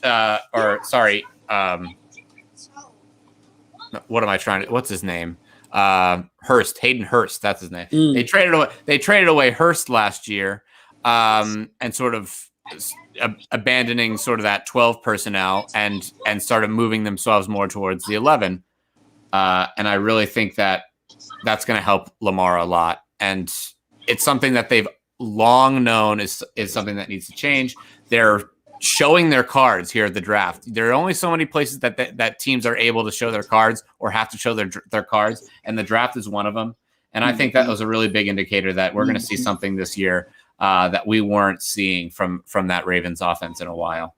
his name? Hayden Hurst, that's his name. They traded away Hurst last year, and sort of abandoning sort of that 12 personnel and started moving themselves more towards the 11. And I really think that that's going to help Lamar a lot. And it's something that they've long known is something that needs to change. They're showing their cards here at the draft. There are only so many places that teams are able to show their cards or have to show their cards, and the draft is one of them. And I think that was a really big indicator that we're going to see something this year that we weren't seeing from that Ravens offense in a while.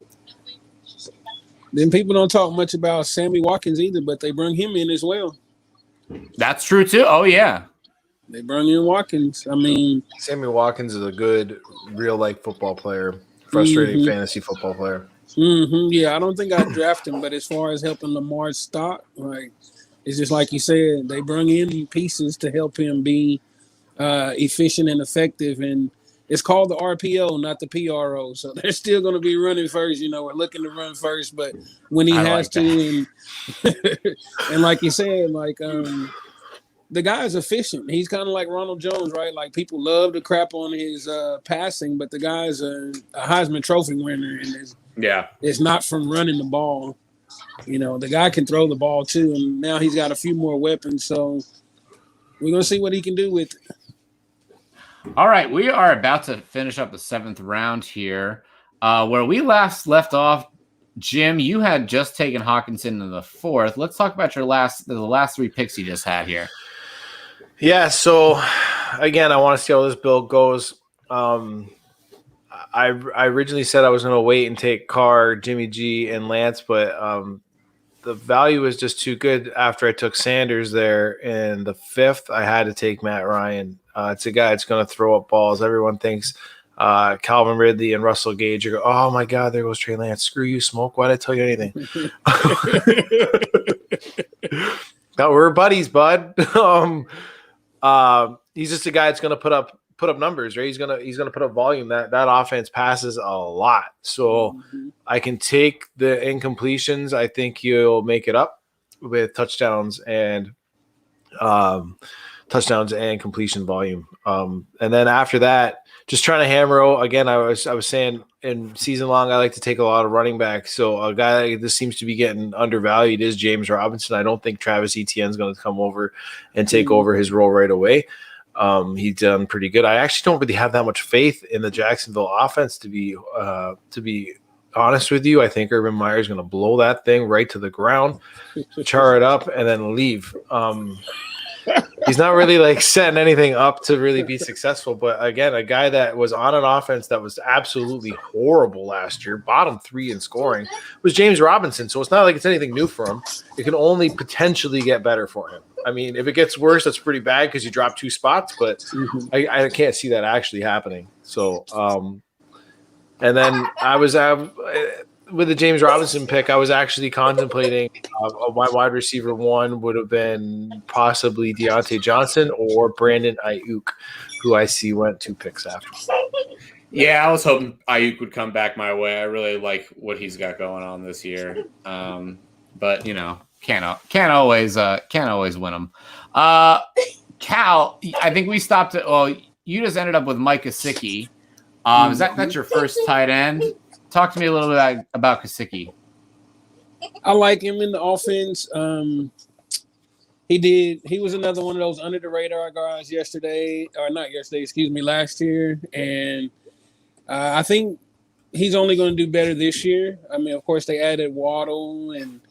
Then people don't talk much about Sammy Watkins either, but they bring him in as well. That's true too. Oh yeah. They brought in Watkins. I mean, Sammy Watkins is a good real-life football player, frustrating fantasy football player. Yeah, I don't think I'd draft him, but as far as helping Lamar's stock, like it's just like you said, they bring in pieces to help him be efficient and effective, and it's called the RPO, not the PRO. So they're still going to be running first. We're looking to run first, but when he has to, and like you said, like the guy's efficient. He's kind of like Ronald Jones, right? Like people love to crap on his passing, but the guy's a Heisman Trophy winner, and it's not from running the ball. The guy can throw the ball too, and now he's got a few more weapons. So we're gonna see what he can do with it. All right, we are about to finish up the 7th round here. Where we last left off, Jim, you had just taken Hawkinson in the 4th. Let's talk about the last 3 picks you just had here. Yeah, so again, I want to see how this build goes. I originally said I was going to wait and take Carr, Jimmy G, and Lance, but the value was just too good after I took Sanders there in the 5th. I had to take Matt Ryan. It's a guy that's going to throw up balls. Everyone thinks Calvin Ridley and Russell Gage are oh my God, there goes Trey Lance. Screw you, Smoke. Why did I tell you anything? No, we're buddies, bud. He's just a guy that's going to put up numbers, right? He's gonna put up volume. That offense passes a lot, so I can take the incompletions. I think you'll make it up with touchdowns and completion volume. And then after that, just trying to hammer out again. I was saying in season long, I like to take a lot of running backs. So a guy that this seems to be getting undervalued is James Robinson. I don't think Travis Etienne is going to come over and take over his role right away. He's done pretty good. I actually don't really have that much faith in the Jacksonville offense, to be honest with you. I think Urban Meyer is going to blow that thing right to the ground, char it up, and then leave. He's not really like setting anything up to really be successful. But again, a guy that was on an offense that was absolutely horrible last year, bottom 3 in scoring, was James Robinson. So it's not like it's anything new for him. It can only potentially get better for him. I mean, if it gets worse, that's pretty bad because you dropped 2 spots, but I can't see that actually happening. So, and then I was with the James Robinson pick, I was actually contemplating my wide receiver 1 would have been possibly Deontay Johnson or Brandon Ayuk, who I see went 2 picks after. Yeah, I was hoping Ayuk would come back my way. I really like what he's got going on this year, but can't always win them. Cal, I think we stopped at. Well, you just ended up with Mike Gesicki. Is that's your first tight end? Talk to me a little bit about Gesicki. I like him in the offense. He was another one of those under the radar guys last year, and I think he's only going to do better this year. I mean, of course, they added Waddle and.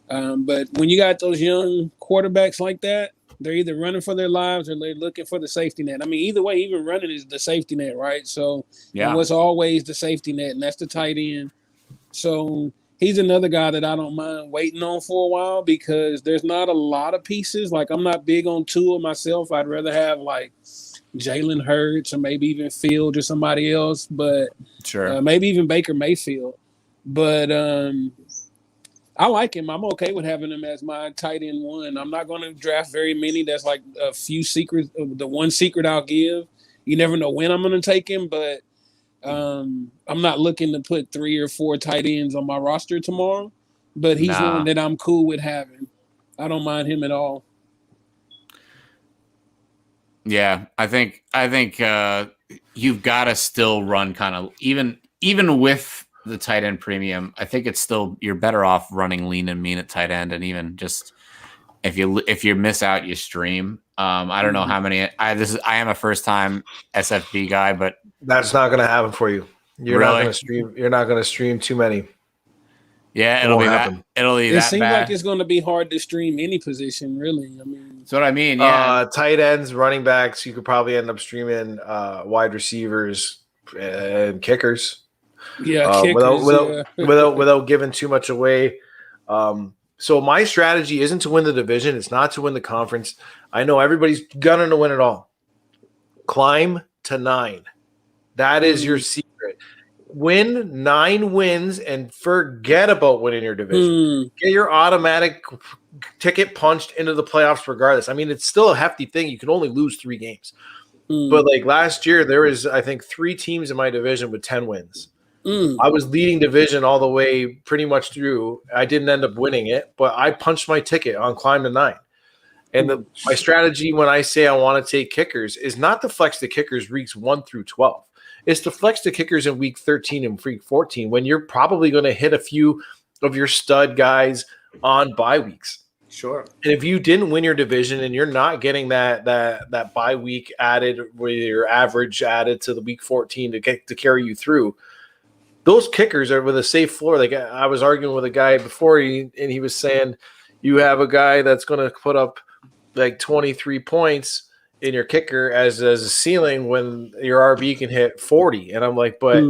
But when you got those young quarterbacks like that, they're either running for their lives or they're looking for the safety net. I mean, either way, even running is the safety net, right? So it was always the safety net, and that's the tight end. So he's another guy that I don't mind waiting on for a while because there's not a lot of pieces. Like, I'm not big on Tua myself. I'd rather have, like, Jalen Hurts or maybe even Fields or somebody else, but maybe even Baker Mayfield. But I like him. I'm okay with having him as my tight end 1. I'm not going to draft very many. That's like a few secrets. The one secret I'll give, you never know when I'm going to take him, but I'm not looking to put 3 or 4 tight ends on my roster tomorrow. But he's one that I'm cool with having. I don't mind him at all. Yeah, I think you've got to still run kind of even with the tight end premium. I think it's still you're better off running lean and mean at tight end, and even just if you miss out, you stream. I don't know how many. I am a first time SFB guy, but that's not going to happen for you. You're really? Not going to stream. You're not going to stream too many. Yeah, it'll be that. It'll be that. It seems bad. like it's going to be hard to stream any position, really. I mean, that's what I mean. Yeah, tight ends, running backs. You could probably end up streaming wide receivers and kickers. Yeah, without giving too much away. So my strategy isn't to win the division. It's not to win the conference. I know everybody's gunning to win it all. climb to 9. That is your secret. Win 9 wins and forget about winning your division. Get your automatic ticket punched into the playoffs regardless. I mean, it's still a hefty thing. You can only lose 3 games. But like last year, there was, I think, 3 teams in my division with 10 wins. I was leading division all the way pretty much through. I didn't end up winning it, but I punched my ticket on climb to 9. And my strategy when I say I want to take kickers is not to flex the kickers weeks 1 through 12. It's to flex the kickers in week 13 and week 14 when you're probably going to hit a few of your stud guys on bye weeks. Sure. And if you didn't win your division and you're not getting that bye week added, with your average added to the week 14 to carry you through, those kickers are with a safe floor. Like I was arguing with a guy before, and he was saying you have a guy that's going to put up like 23 points in your kicker as a ceiling when your RB can hit 40. And I'm like, but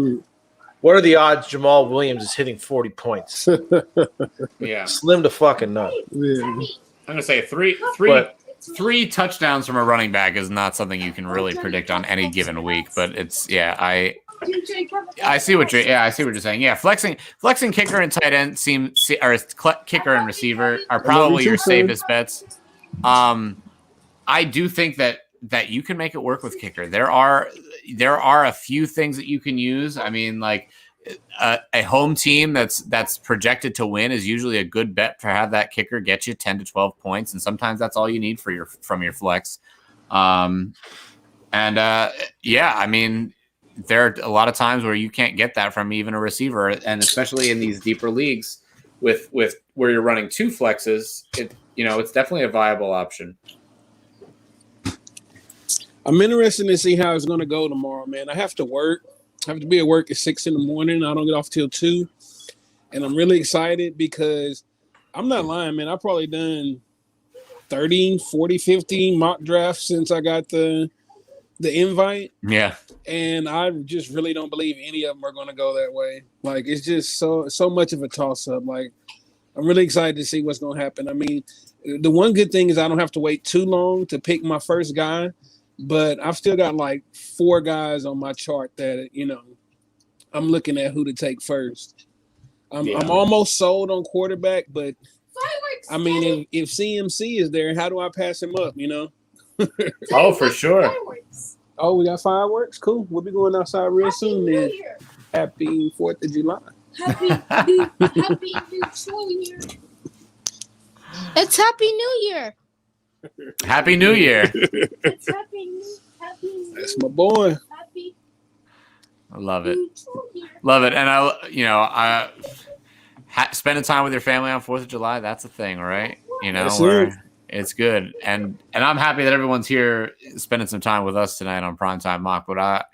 what are the odds Jamal Williams is hitting 40 points? Yeah. Slim to fucking none. Yeah. I'm gonna say three touchdowns from a running back is not something you can really predict on any given week. But it's I see what you're saying. Yeah, flexing kicker and tight end or kicker and receiver are probably your safest bets. I do think that you can make it work with kicker. There are a few things that you can use. I mean, like a home team that's projected to win is usually a good bet to have that kicker get you 10 to 12 points, and sometimes that's all you need from your flex. I mean, there are a lot of times where you can't get that from even a receiver, and especially in these deeper leagues with where you're running 2 flexes, it's definitely a viable option. I'm interested to see how it's going to go tomorrow, man. I have to work. I have to be at work at 6 in the morning. I don't get off till 2. And I'm really excited because I'm not lying, man. I've probably done 30, 40, 50 mock drafts since I got the invite. Yeah. And I just really don't believe any of them are going to go that way. Like, it's just so much of a toss-up. Like, I'm really excited to see what's going to happen. I mean, the one good thing is I don't have to wait too long to pick my first guy. But I've still got like 4 guys on my chart that, I'm looking at who to take first. I'm almost sold on quarterback, but I mean, if CMC is there, how do I pass him up, Oh, for sure. Oh, we got fireworks? Cool. We'll be going outside real soon then. Happy 4th of July. Happy New Year. It's Happy New Year. Happy New Year. It's happy. That's my boy. Happy. I love it. Love it. And I spending time with your family on 4th of July, that's a thing, right? It's good. And I'm happy that everyone's here spending some time with us tonight on Primetime Mock. But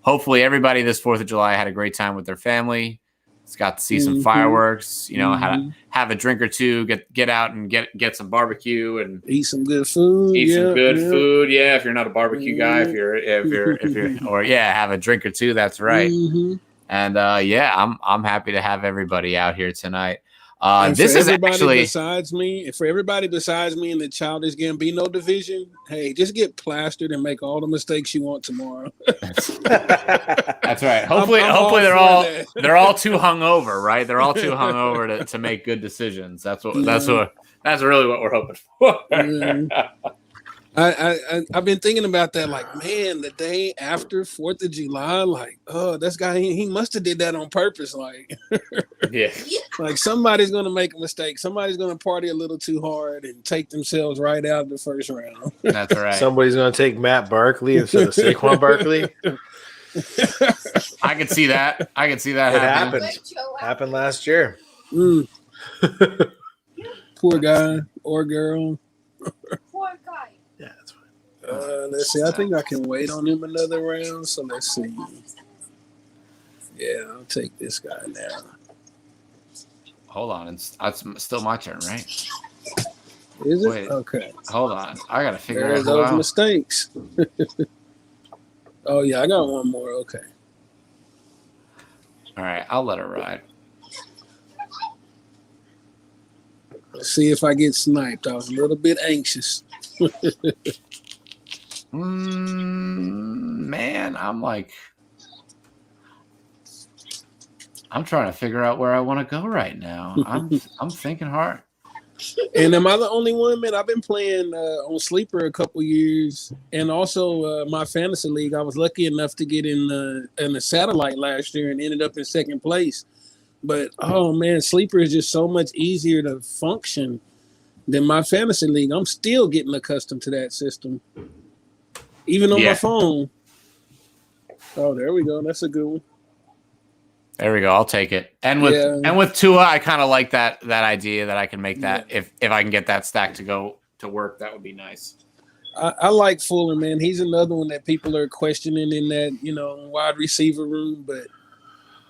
hopefully everybody this 4th of July had a great time with their family. It's got to see some fireworks, have a drink or two, get out and get some barbecue and eat some good food. Food. Yeah, if you're not a barbecue guy, if you're have a drink or two. That's right. And I'm happy to have everybody out here tonight. This is actually for everybody besides me in the Childish Gambino division. Hey, just get plastered and make all the mistakes you want tomorrow. That's right. Hopefully they're all too hungover, right? They're all too hungover to make good decisions. That's really what we're hoping for. I've been thinking about that, like, man, the day after 4th of July, like, oh, this guy, he must have did that on purpose. Like, yeah, like somebody's going to make a mistake. Somebody's going to party a little too hard and take themselves right out of the first round. That's right. Somebody's going to take Matt Barkley instead of Saquon Barkley. I could see that. It happened last year. Poor guy or girl. Poor guy. Yeah, that's fine. Let's see. I think I can wait on him another round. So let's see. Yeah, I'll take this guy now. Hold on. It's still my turn, right? Is it? Wait. Okay. Hold on. I got to figure There's out those mistakes. Oh, yeah. I got one more. Okay. All right. I'll let it ride. Let's see if I get sniped. I was a little bit anxious. Man, I'm trying to figure out where I want to go right now. I'm thinking hard. And am I the only one, man? I've been playing on Sleeper a couple years, and also my fantasy league. I was lucky enough to get in the satellite last year and ended up in second place. But oh man, Sleeper is just so much easier to function than my fantasy league. I'm still getting accustomed to that system, even on my phone. Oh, there we go. That's a good one. There we go. I'll take it. And with Tua, I kind of like that idea that I can make that if I can get that stack to go to work, that would be nice. I like Fuller, man. He's another one that people are questioning in that wide receiver room, but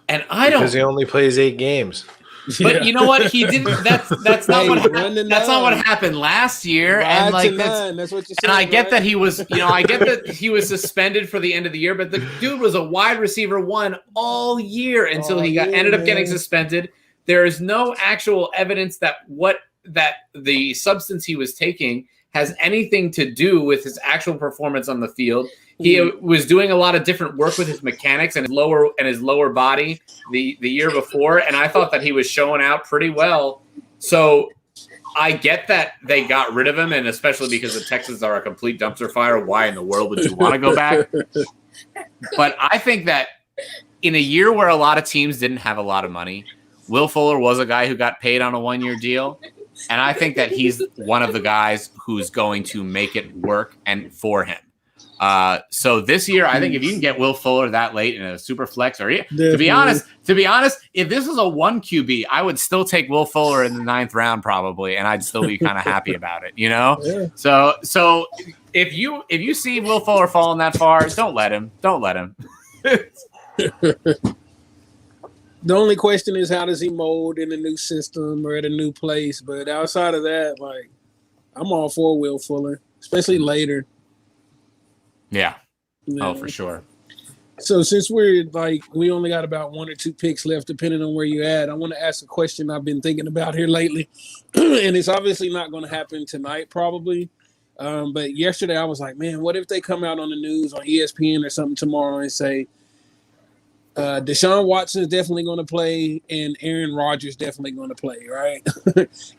because he only plays 8 games. But you know what? He didn't. That's not what happened last year. And like that's what you said. And I get that he was, I get that he was suspended for the end of the year. But the dude was a wide receiver 1 all year until he ended up getting suspended. There is no actual evidence that the substance he was taking has anything to do with his actual performance on the field. He was doing a lot of different work with his mechanics and his lower body the year before, and I thought that he was showing out pretty well. So I get that they got rid of him, and especially because the Texans are a complete dumpster fire. Why in the world would you want to go back? But I think that in a year where a lot of teams didn't have a lot of money, Will Fuller was a guy who got paid on a 1-year deal, and I think that he's one of the guys who's going to make it work and for him. So this year, I think if you can get Will Fuller that late in a super flex, or to be honest, if this was a 1 QB, I would still take Will Fuller in the 9th round probably, and I'd still be kind of happy about it, Yeah. So if you see Will Fuller falling that far, don't let him. The only question is, how does he mold in a new system or at a new place? But outside of that, like, I'm all for Will Fuller, especially later. Yeah. Oh, for sure. So since we only got about 1 or 2 picks left, depending on where you're at, I want to ask a question I've been thinking about here lately. And it's obviously not going to happen tonight, probably. But yesterday I was like, man, what if they come out on the news on ESPN or something tomorrow and say, Deshaun Watson is definitely going to play and Aaron Rodgers definitely going to play, right?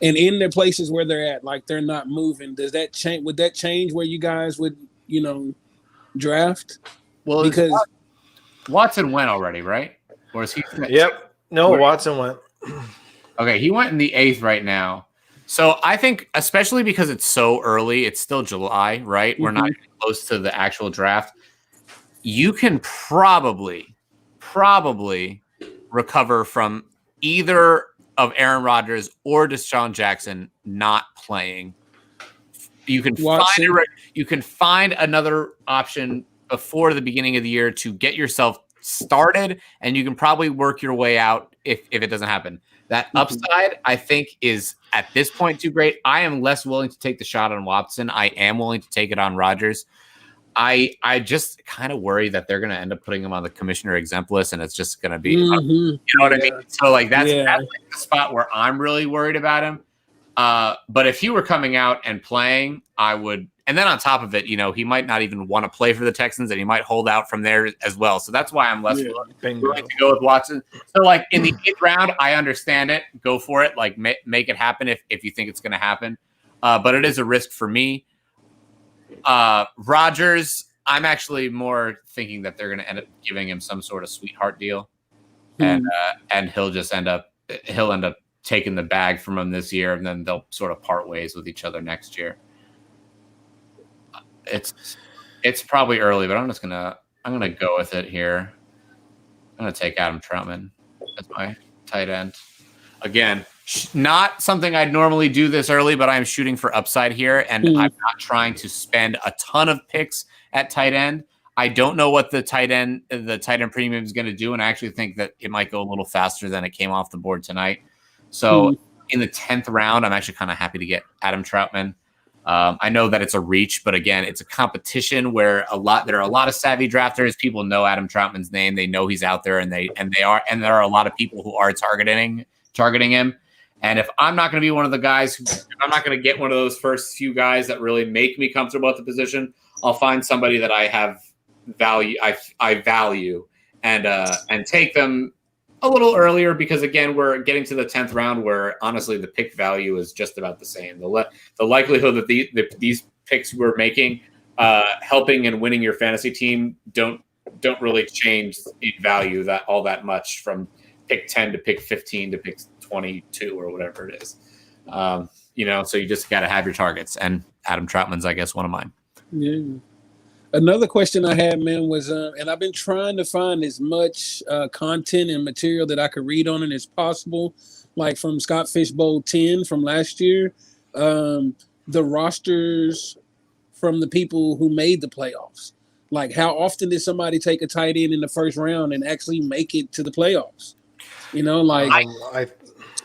And in the places where they're at, like they're not moving. Does that change? Would that change where you guys would, draft? Well, because Watson went already, right? Or is he? Yep. No, Watson went. Okay, he went in the 8th right now. So I think, especially because it's so early, it's still July, right? Mm-hmm. We're not even close to the actual draft. You can probably recover from either of Aaron Rodgers or Deshaun Jackson not playing. You can find another option before the beginning of the year to get yourself started, and you can probably work your way out if it doesn't happen. That upside, I think, is at this point too great. I am less willing to take the shot on Watson. I am willing to take it on Rodgers. I just kind of worry that they're going to end up putting him on the commissioner exempt list, and it's just going to be, you know what I mean? So that's like the spot where I'm really worried about him. But if he were coming out and playing, I would. And then on top of it, he might not even want to play for the Texans, and he might hold out from there as well. So that's why I'm less willing to go with Watson. So in the 8th round, I understand it. Go for it. Make it happen if you think it's going to happen. But it is a risk for me. Rodgers, I'm actually more thinking that they're going to end up giving him some sort of sweetheart deal, and he'll end up taking the bag from him this year, and then they'll sort of part ways with each other next year. It's probably early, but I'm gonna go with it here. I'm gonna take Adam Troutman as my tight end. Again, not something I'd normally do this early, but I'm shooting for upside here, and I'm not trying to spend a ton of picks at tight end. I don't know what the tight end premium is going to do, and I actually think that it might go a little faster than it came off the board tonight. So in the 10th round, I'm actually kind of happy to get Adam Troutman. I know that it's a reach, but again, it's a competition where there are a lot of savvy drafters. People know Adam Troutman's name; they know he's out there, and there are a lot of people who are targeting him. And if I'm not going to be one of the guys, if I'm not going to get one of those first few guys that really make me comfortable at the position, I'll find somebody that I have value, I value, and take them a little earlier because again, we're getting to the 10th round where honestly the pick value is just about the same. The likelihood that these picks we're making, helping and winning your fantasy team don't really change in value that all that much from pick 10 to pick 15 to pick 22 or whatever it is. So you just got to have your targets, and Adam Troutman's, I guess, one of mine. Yeah. Another question I had, man, was, and I've been trying to find as much content and material that I could read on it as possible, like from Scott Fishbowl 10 from last year, the rosters from the people who made the playoffs. Like, how often did somebody take a tight end in the first round and actually make it to the playoffs?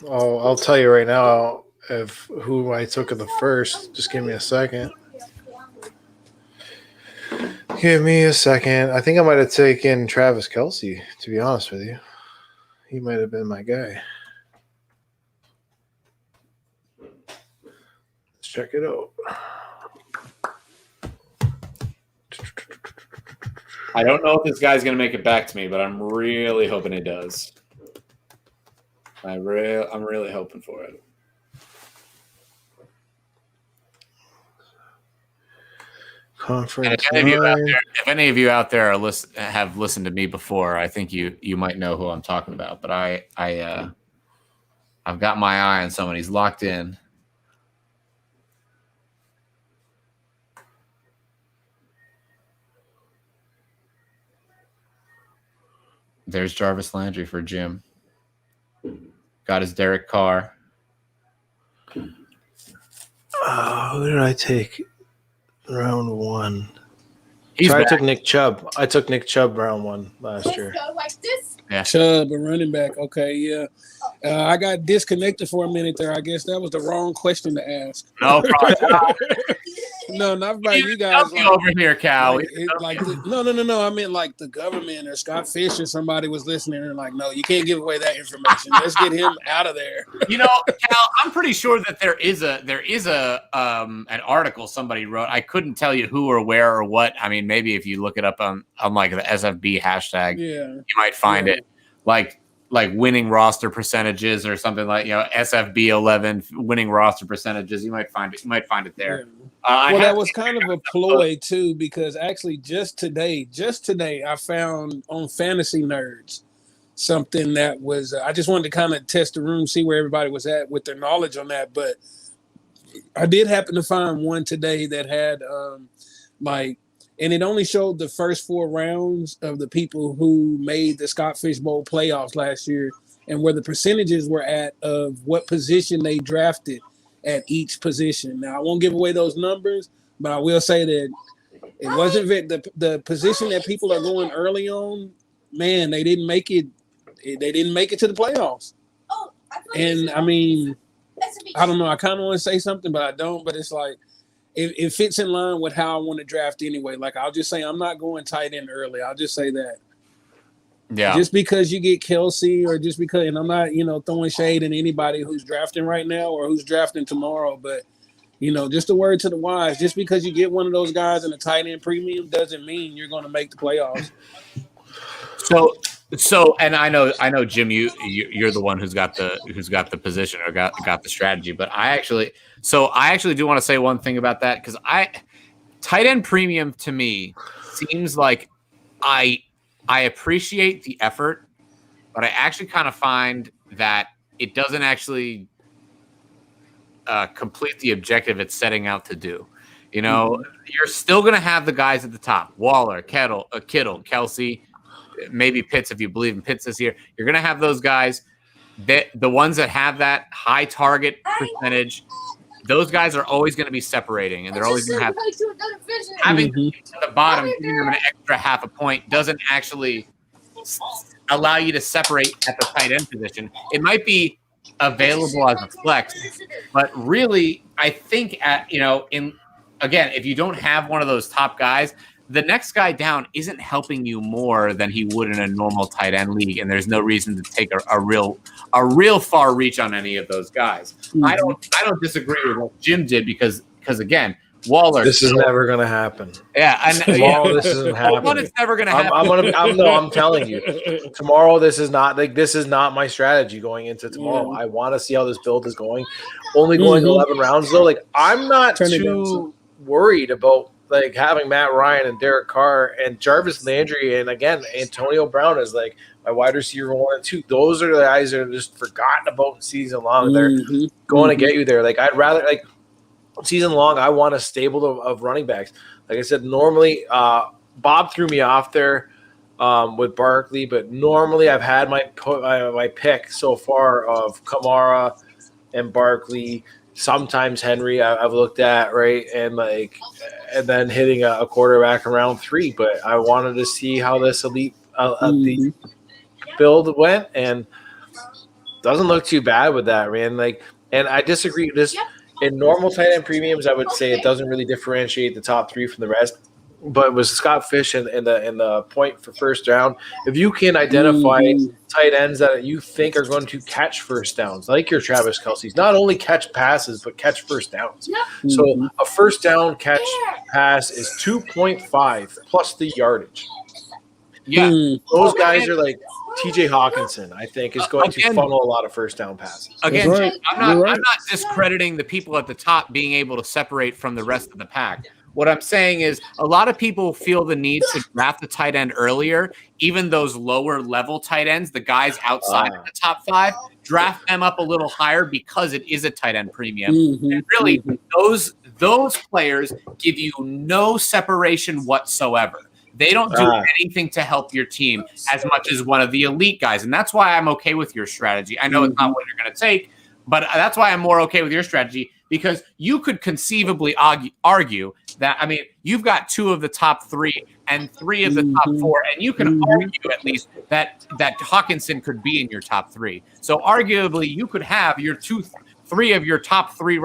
I'll tell you right now of who I took in the first. Just give me a second. Give me a second. I think I might have taken Travis Kelce, to be honest with you. He might have been my guy. Let's check it out. I don't know if this guy's going to make it back to me, but I'm really hoping he does. I'm really hoping for it. Conference. And if any of you out there have listened to me before, I think you might know who I'm talking about. But I've got my eye on someone. He's locked in. There's Jarvis Landry for Jim. Got his Derek Carr. Who did I take? Round 1. I took Nick Chubb. I took Nick Chubb round 1 last year. Yeah. Chubb, a running back. Okay, yeah. I got disconnected for a minute there. I guess that was the wrong question to ask. No problem. No, not by you guys. Like, over here, Cal. No. I meant like the government or Scott Fish or somebody was listening and like, no, you can't give away that information. Let's get him out of there. Cal, I'm pretty sure that there is an article somebody wrote. I couldn't tell you who or where or what. I mean, maybe if you look it up on like the SFB hashtag, you might find it. Like winning roster percentages or something like SFB11 winning roster percentages. You might find it there. Yeah. That was kind of a ploy too, because actually just today I found on Fantasy Nerds something that was I just wanted to kind of test the room, see where everybody was at with their knowledge on that. But I did happen to find one today that had and it only showed the first 4 rounds of the people who made the Scott Fish Bowl playoffs last year and where the percentages were at of what position they drafted at each position. Now, I won't give away those numbers, but I will say that it wasn't the position that people are going early on, man, they didn't make it. They didn't make it to the playoffs. And, I mean, I don't know. I kind of want to say something, but I don't. But it's like, it fits in line with how I want to draft anyway. Like, I'll just say I'm not going tight end early. I'll just say that. Yeah. Just because you get Kelce or just because, and I'm not, throwing shade in anybody who's drafting right now or who's drafting tomorrow, but, just a word to the wise, just because you get one of those guys in a tight end premium doesn't mean you're going to make the playoffs. So, and I know, Jim, you're the one who's got the position or got the strategy, but I actually do want to say one thing about that because tight end premium to me seems like I appreciate the effort, but I actually kind of find that it doesn't actually complete the objective it's setting out to do. You're still going to have the guys at the top: Waller, Kittle, Kelce. Maybe Pitts, if you believe in Pitts this year. You're going to have those guys, the ones that have that high target percentage. Those guys are always going to be separating, and they're always going to have having to the bottom, giving them an extra half a point doesn't actually allow you to separate at the tight end position. It might be available as a flex, but really, I think if you don't have one of those top guys, the next guy down isn't helping you more than he would in a normal tight end league, and there's no reason to take a real far reach on any of those guys. I don't disagree with what Jim did because again, Waller. This is never going to happen. Yeah, and Tomorrow, this isn't happening. One, it's never going to happen. I'm telling you. Tomorrow, this is not my strategy going into tomorrow. I want to see how this build is going. Only going 11 rounds, though. Like, I'm not too worried about like having Matt Ryan and Derek Carr and Jarvis Landry and again Antonio Brown as like my wide receiver 1 and 2. Those are the guys that are just forgotten about season long. They're going to get you there. Like I'd rather like season long. I want a stable of running backs. Like I said, normally Bob threw me off there with Barkley, but normally I've had my pick so far of Kamara and Barkley. Sometimes Henry I've looked at, right, and then hitting a quarterback in round 3. But I wanted to see how this elite build went, and doesn't look too bad with that, man. Like, and I disagree. This in normal tight end premiums, I would say it doesn't really differentiate the top 3 from the rest. But with Scott Fish in the point for first down, if you can identify tight ends that you think are going to catch first downs, like your Travis Kelce's, not only catch passes, but catch first downs. So a first down catch pass is 2.5 plus the yardage. Yeah, those guys are like TJ Hawkinson, I think, is going to funnel a lot of first down passes. Again, right. I'm not discrediting the people at the top being able to separate from the rest of the pack. What I'm saying is a lot of people feel the need to draft the tight end earlier, even those lower level tight ends, the guys outside of the top 5, draft them up a little higher because it is a tight end premium. And really, those players give you no separation whatsoever. They don't do anything to help your team as much as one of the elite guys. And that's why I'm okay with your strategy. I know it's not what you're going to take, but that's why I'm more okay with your strategy, because you could conceivably argue that, I mean, you've got 2 of the top 3 and 3 of the top 4, and you can argue at least that Hawkinson could be in your top 3. So arguably, you could have your 3 of your top 3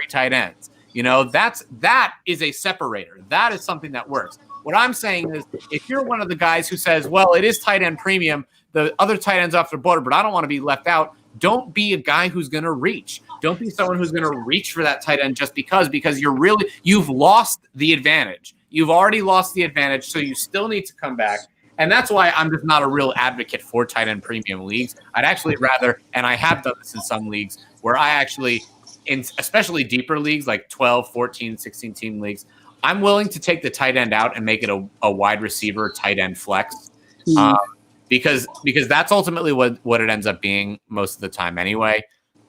tight ends. You know, that is a separator. That is something that works. What I'm saying is, if you're one of the guys who says, well, it is tight end premium, the other tight ends off the border, but I don't want to be left out, don't be a guy who's going to reach. Don't be someone who's going to reach for that tight end just because you've lost the advantage. You've already lost the advantage, so you still need to come back. And that's why I'm just not a real advocate for tight end premium leagues. I'd actually rather, and I have done this in some leagues, where I actually, in especially deeper leagues like 12, 14, 16 team leagues, I'm willing to take the tight end out and make it a wide receiver tight end flex. Because that's ultimately what it ends up being most of the time anyway.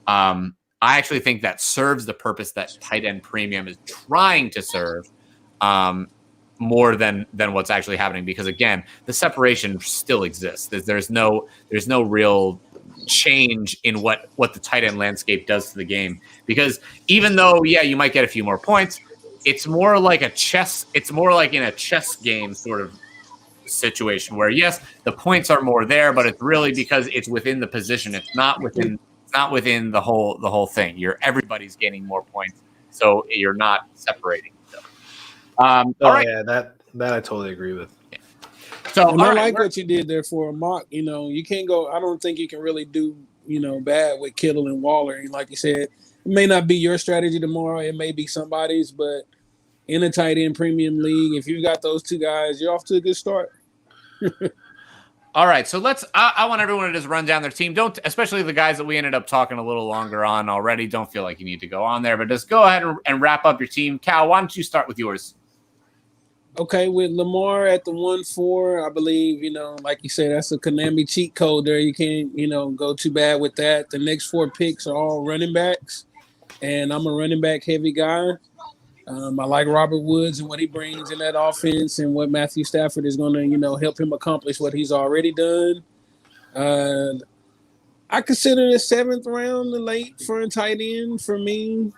I actually think that serves the purpose that tight end premium is trying to serve more than what's actually happening. Because again, the separation still exists. There's no real change in what the tight end landscape does to the game. Because even though, you might get a few more points, it's more like in a chess game sort of situation where, yes, the points are more there, but it's really because it's within the position. It's not within the whole thing. Everybody's gaining more points, so you're not separating. All right. Yeah, that I totally agree with. Yeah. So I like what you did there for a mock. You know, you can't go. I don't think you can really do bad with Kittle and Waller. And like you said, it may not be your strategy tomorrow. It may be somebody's, but in a tight end premium league, if you got those 2 guys, you're off to a good start. All right, so I want everyone to just run down their team. Especially the guys that we ended up talking a little longer on already. Don't feel like you need to go on there, but just go ahead and wrap up your team. Cal, why don't you start with yours? Okay, with Lamar at the 1-4, I believe, like you said, that's a Konami cheat code there. You can't, go too bad with that. The next 4 picks are all running backs, and I'm a running back heavy guy. I like Robert Woods and what he brings in that offense and what Matthew Stafford is going to, help him accomplish what he's already done. I consider the 7th round late for a tight end for me.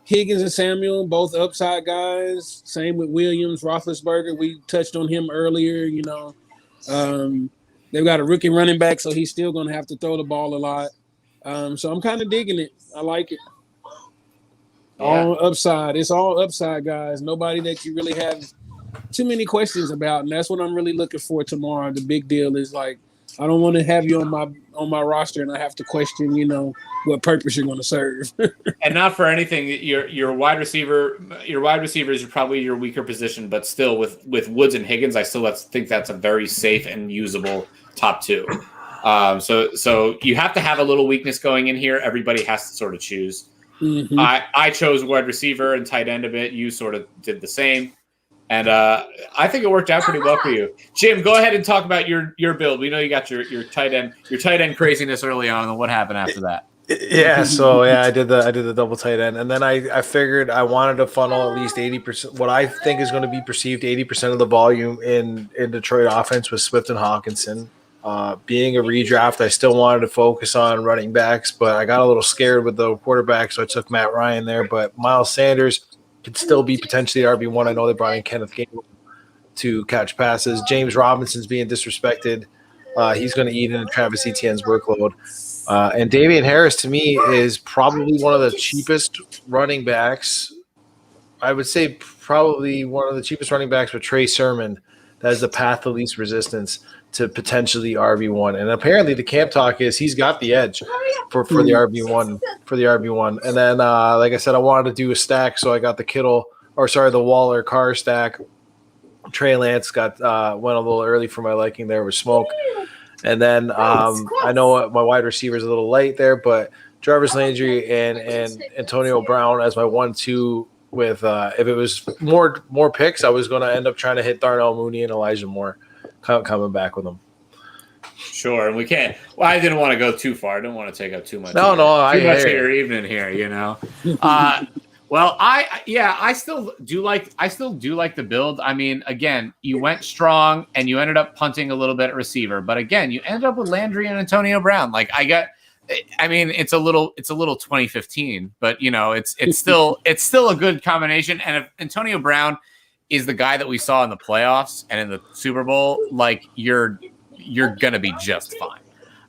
Higgins and Samuel, both upside guys. Same with Williams, Roethlisberger. We touched on him earlier. They've got a rookie running back, so he's still going to have to throw the ball a lot. So I'm kind of digging it. I like it. All upside. It's all upside, guys. Nobody that you really have too many questions about, and that's what I'm really looking for tomorrow. The big deal is like I don't want to have you on my roster and I have to question, what purpose you're going to serve. And not for anything, your wide receivers are probably your weaker position, but still with Woods and Higgins, I still think that's a very safe and usable top two. So you have to have a little weakness going in here. Everybody has to sort of choose. Mm-hmm. I chose wide receiver and tight end a bit. You sort of did the same. And I think it worked out pretty well for you. Jim, go ahead and talk about your build. We know you got your tight end craziness early on, and what happened after that? Yeah, so I did the double tight end, and then I figured I wanted to funnel at least 80%. What I think is going to be perceived 80% of the volume in Detroit offense with Swift and Hawkinson. Being a redraft, I still wanted to focus on running backs, but I got a little scared with the quarterback, so I took Matt Ryan there. But Miles Sanders could still be potentially RB1. I know they brought in Kenneth Gainwell to catch passes. James Robinson's being disrespected. He's going to eat into Travis Etienne's workload. And Damian Harris, to me, is probably one of the cheapest running backs. I would say probably one of the cheapest running backs with Trey Sermon. That is the path of least resistance to potentially RB1. And apparently the camp talk is he's got the edge for the RB1. And then, like I said, I wanted to do a stack, so I got the Waller Carr stack. Trey Lance went a little early for my liking there with Smoke. And then I know my wide receiver is a little light there, but Jarvis Landry and Antonio Brown as my 1-2 with if it was more picks, I was going to end up trying to hit Darnell Mooney and Elijah Moore coming back with them. Sure, and we can't. Well, I didn't want to go too far. I d't want to take up too much. No, too much of your evening here, Well, I still do like the build. I mean, again, you went strong and you ended up punting a little bit at receiver, but again, you ended up with Landry and Antonio Brown. It's a little 2015, but it's still a good combination. And if Antonio Brown is the guy that we saw in the playoffs and in the Super Bowl, you're gonna be just fine.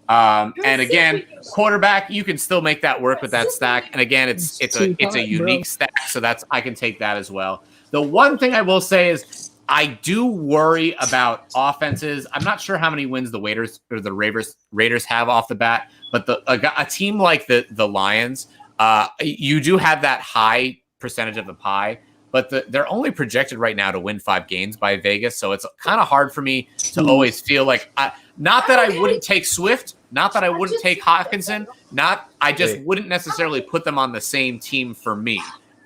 And again, quarterback, you can still make that work with that stack. And again, it's a unique stack, so I can take that as well. The one thing I will say is I do worry about offenses. I'm not sure how many wins the Raiders have off the bat, but a team like the Lions, you do have that high percentage of the pie. But they're only projected right now to win 5 games by Vegas, so it's kind of hard for me to always feel like not that I wouldn't take Swift, not that I wouldn't take Hawkinson, I just wouldn't necessarily put them on the same team for me.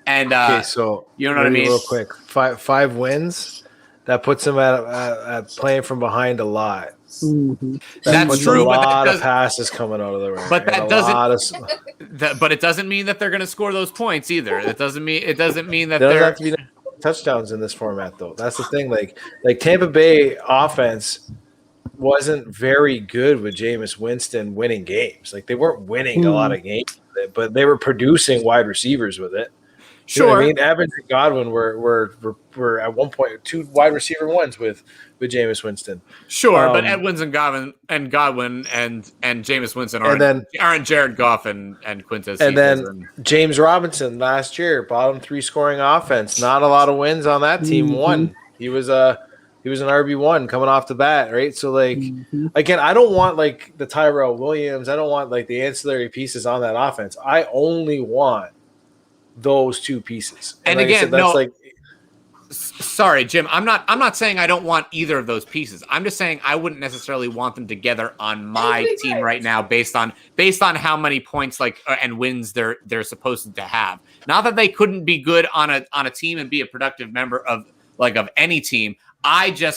And so you know what I mean? Real quick, five wins, that puts them at playing from behind a lot. Mm-hmm. That's true, but a lot of passes coming out of the ring. But that doesn't. But it doesn't mean that they're going to score those points either. It doesn't mean that there they're have to be touchdowns in this format, though. That's the thing. Like Tampa Bay offense wasn't very good with Jameis Winston winning games. Like they weren't winning a lot of games with it, but they were producing wide receivers with it. Sure. You know what I mean, Evans and Godwin were at one point 2 wide receiver ones with Jameis Winston. Sure, but Edwins and Godwin and Jameis Winston aren't Jared Goff and Quintez. And then James Robinson last year, bottom 3 scoring offense. Not a lot of wins on that team. Won. He was an RB1 coming off the bat, right? So again, I don't want the Tyrell Williams. I don't want the ancillary pieces on that offense. I only want those 2 pieces. And again, sorry, Jim. I'm not saying I don't want either of those pieces. I'm just saying I wouldn't necessarily want them together on my team right now, based on how many points and wins they're supposed to have. Not that they couldn't be good on a team and be a productive member of any team.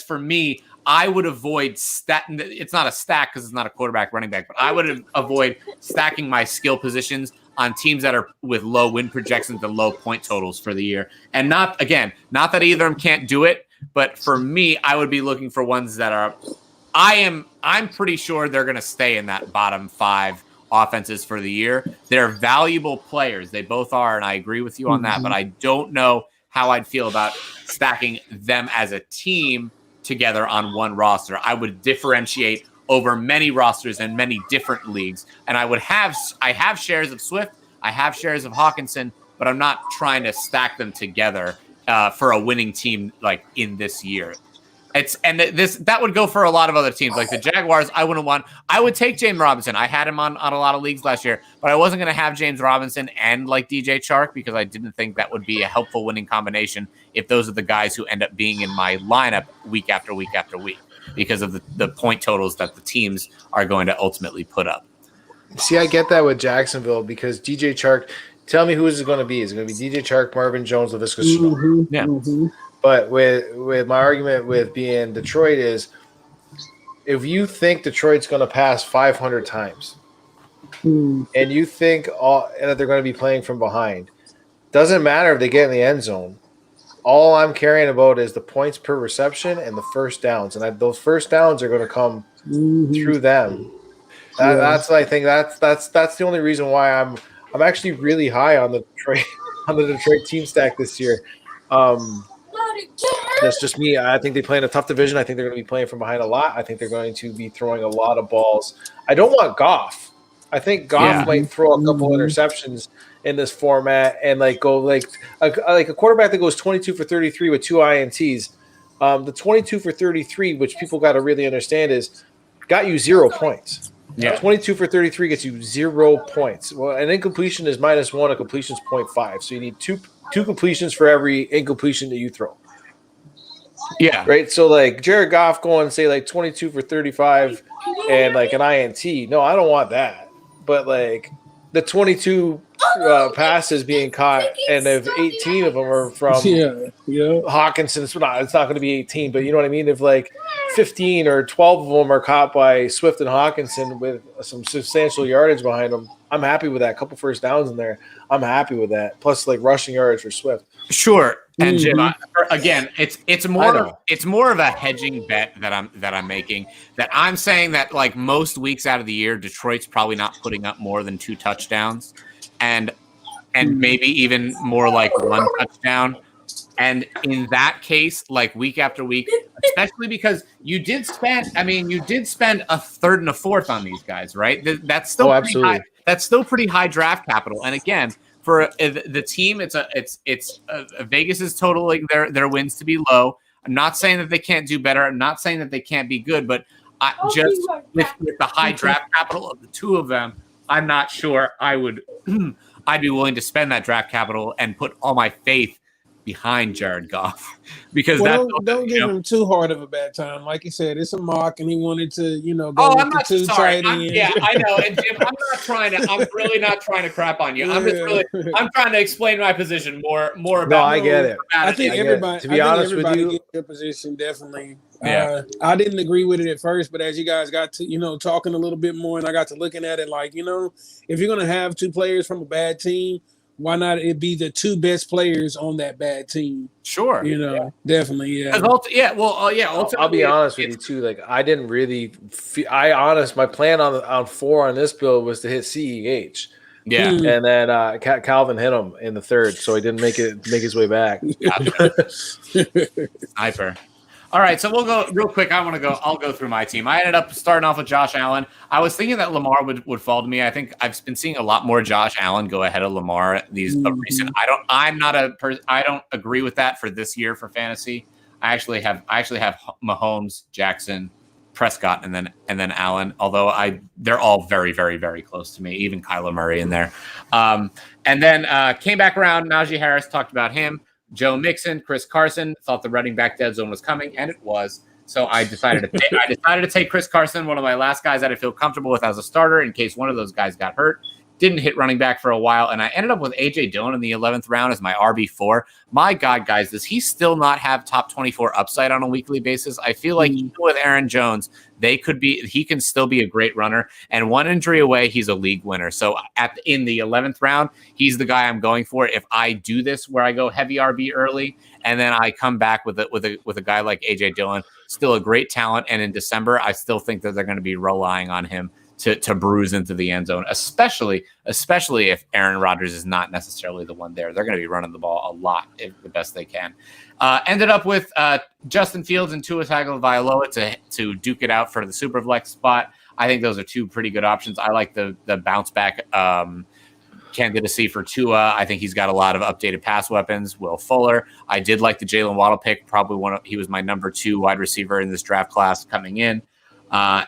For me, I would avoid it's not a stack because it's not a quarterback running back, but I would avoid stacking my skill positions on teams that are with low win projections and low point totals for the year. And not that either of them can't do it, but for me, I would be looking for ones that are, I'm pretty sure they're going to stay in that bottom 5 offenses for the year. They're valuable players. They both are. And I agree with you on that, but I don't know how I'd feel about stacking them as a team together on one roster. I would differentiate over many rosters and many different leagues. And I have shares of Swift, I have shares of Hawkinson, but I'm not trying to stack them together for a winning team in this year. That would go for a lot of other teams. Like the Jaguars, I wouldn't want. I would take James Robinson. I had him on a lot of leagues last year, but I wasn't going to have James Robinson and like DJ Chark because I didn't think that would be a helpful winning combination if those are the guys who end up being in my lineup week after week after week because of the point totals that the teams are going to ultimately put up. See, I get that with Jacksonville because DJ Chark. Tell me who is it going to be? Is it going to be DJ Chark, Marvin Jones, LaVisca Chenault? Yeah. But with my argument with being Detroit is if you think Detroit's going to pass 500 times and you think that they're going to be playing from behind, doesn't matter if they get in the end zone. All I'm caring about is the points per reception and the first downs. And those first downs are going to come through them. That's I think that's the only reason why I'm actually really high on the Detroit team stack this year. That's just me. I think they play in a tough division. I think they're going to be playing from behind a lot. I think they're going to be throwing a lot of balls. I don't want Goff. I think Goff might throw a couple interceptions in this format and go like a quarterback that goes 22 for 33 with 2 INTs. The 22 for 33, which people got to really understand, is got you 0 points. Yeah, 22 for 33 gets you 0 points. Well, an incompletion is -1. A completion is 0.5. So you need two completions for every incompletion that you throw. Yeah. Right. So like Jared Goff going say like 22 for 35 and like an INT. No, I don't want that. But like the 22 passes being caught, and if 18 of them are from Hawkinson, it's not going to be 18. But you know what I mean? If like 15 or 12 of them are caught by Swift and Hawkinson with some substantial yardage behind them, I'm happy with that. A couple first downs in there, I'm happy with that. Plus like rushing yards for Swift. Sure. And Jim, again, it's more of a hedging bet that I'm making. That I'm saying that like most weeks out of the year, Detroit's probably not putting up more than 2 touchdowns, and maybe even more like 1 touchdown. And in that case, like week after week, especially because you did spend a third and a fourth on these guys, right? That's still pretty high. That's still pretty high draft capital. And again, for the team, it's Vegas is totaling their wins to be low. I'm not saying that they can't do better. I'm not saying that they can't be good, but with the high draft capital of the two of them, I'm not sure I'd be willing to spend that draft capital and put all my faith behind Jared Goff because don't give him too hard of a bad time. Like you said, it's a mock, and he wanted to, go I'm with the 2 tight ends. Yeah, I know. And Jim, I'm really not trying to crap on you. I'm trying to explain my position more about. No, I get it. I think everybody. To be honest with you, gets their position definitely. Yeah. I didn't agree with it at first, but as you guys got to, talking a little bit more, and I got to looking at it, like, if you're gonna have 2 players from a bad team, why not it be the 2 best players on that bad team? Sure. Definitely. Yeah. I'll be honest with you too. Like I didn't really my plan on 4 on this build was to hit CEH. Yeah. And then Calvin hit him in the 3rd, so he didn't make his way back. Sniper. All right, so we'll go real quick. I'll go through my team. I ended up starting off with Josh Allen. I was thinking that Lamar would fall to me. I think I've been seeing a lot more Josh Allen go ahead of Lamar these recent. I don't agree with that for this year for fantasy. I actually have Mahomes, Jackson, Prescott, and then Allen. Although they're all very, very, very close to me. Even Kyler Murray in there. And then came back around. Naji Harris, talked about him. Joe Mixon, Chris Carson, thought the running back dead zone was coming, and it was. So I decided to take Chris Carson, one of my last guys that I feel comfortable with as a starter in case one of those guys got hurt. Didn't hit running back for a while, and I ended up with A.J. Dillon in the 11th round as my RB4. My God, guys, does he still not have top 24 upside on a weekly basis? I feel like even with Aaron Jones, he can still be a great runner, and one injury away, he's a league winner. So in the 11th round, he's the guy I'm going for. If I do this where I go heavy RB early, and then I come back with a guy like A.J. Dillon, still a great talent, and in December, I still think that they're going to be relying on him to bruise into the end zone, especially if Aaron Rodgers is not necessarily the one there. They're going to be running the ball a lot, the best they can. Ended up with Justin Fields and Tua Tagovailoa to duke it out for the Superflex spot. I think those are 2 pretty good options. I like the bounce back candidacy for Tua. I think he's got a lot of updated pass weapons. Will Fuller. I did like the Jalen Waddle pick. Probably he was my number 2 wide receiver in this draft class coming in. I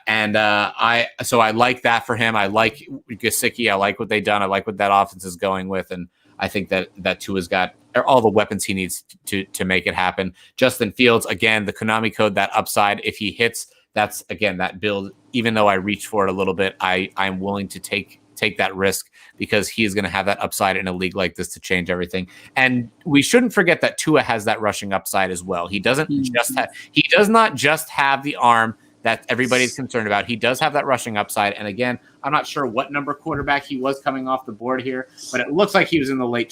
like that for him. I like Gesicki. I like what they've done. I like what that offense is going with. And I think that Tua's got all the weapons he needs to make it happen. Justin Fields, again, the Konami code, that upside, if he hits, that's, again, that build. Even though I reach for it a little bit, I'm willing to take that risk because he is going to have that upside in a league like this to change everything. And we shouldn't forget that Tua has that rushing upside as well. He does not just have the arm that everybody's concerned about. He does have that rushing upside. And again, I'm not sure what number quarterback he was coming off the board here, but it looks like he was in the mid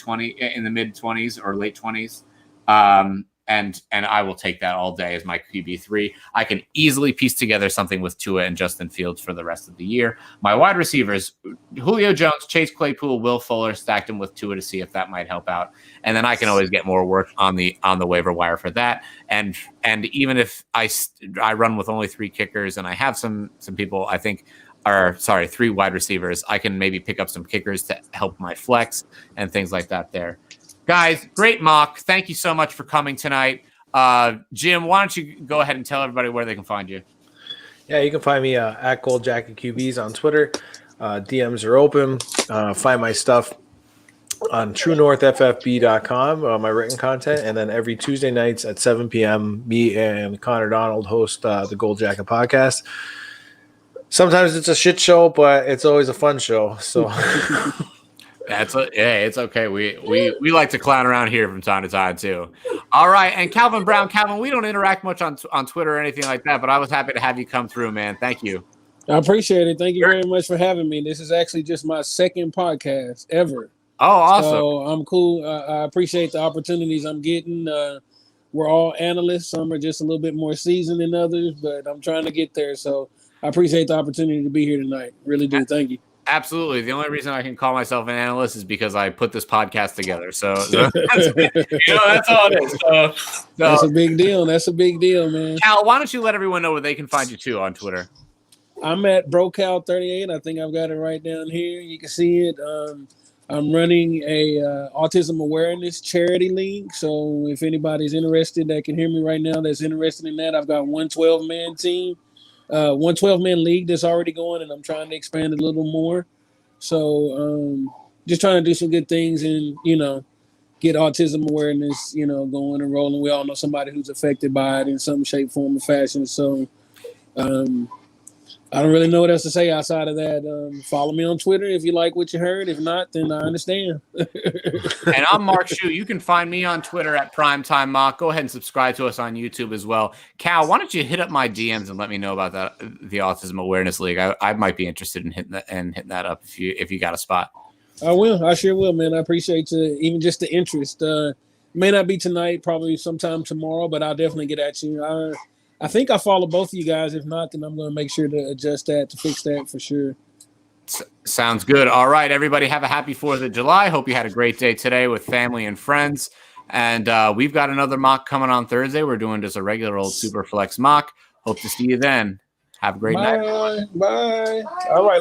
20s or late 20s. And I will take that all day as my QB3. I can easily piece together something with Tua and Justin Fields for the rest of the year. My wide receivers, Julio Jones, Chase Claypool, Will Fuller, stacked him with Tua to see if that might help out. And then I can always get more work on the waiver wire for that. And even if I run with only 3 kickers and I have some people, I think, 3 wide receivers, I can maybe pick up some kickers to help my flex and things like that there. Guys, great mock. Thank you so much for coming tonight. Jim, why don't you go ahead and tell everybody where they can find you? Yeah, you can find me at Gold Jacket QBs on Twitter. DMs are open. Find my stuff on TrueNorthFFB.com, my written content. And then every Tuesday nights at 7 p.m., me and Connor Donald host the Gold Jacket podcast. Sometimes it's a shit show, but it's always a fun show. So... It's okay. We like to clown around here from time to time too. All right, and Calvin Brown, we don't interact much on Twitter or anything like that, but I was happy to have you come through, man. Thank you. I appreciate it. Thank you very much for having me. This is actually just my second podcast ever. Oh, awesome. So I'm cool. I appreciate the opportunities I'm getting. We're all analysts. Some are just a little bit more seasoned than others, but I'm trying to get there. So I appreciate the opportunity to be here tonight. Really do. Thank you. Absolutely. The only reason I can call myself an analyst is because I put this podcast together. So that's all it is. So that's a big deal. That's a big deal, man. Cal, why don't you let everyone know where they can find you too on Twitter? I'm at BroCal38. I think I've got it right down here. You can see it. I'm running a autism awareness charity league. So if anybody's interested that can hear me right now that's interested in that, I've got one 12-man team. 12-man league that's already going, and I'm trying to expand it a little more. So just trying to do some good things and, get autism awareness, going and rolling. We all know somebody who's affected by it in some shape, form, or fashion. So I don't really know what else to say outside of that. Follow me on Twitter if you like what you heard. If not, then I understand. And I'm Mark Shue. You can find me on Twitter at Primetime Mock. Go ahead and subscribe to us on YouTube as well. Cal, why don't you hit up my DMs and let me know about the Autism Awareness League? I might be interested in hitting that up if you got a spot. I will. I sure will, man. I appreciate even just the interest. May not be tonight, probably sometime tomorrow, but I'll definitely get at you. I think I follow both of you guys. If not, then I'm going to make sure to adjust that, to fix that for sure. Sounds good. All right, everybody, have a happy 4th of July. Hope you had a great day today with family and friends. And we've got another mock coming on Thursday. We're doing just a regular old Super Flex mock. Hope to see you then. Have a great night. Bye. All right.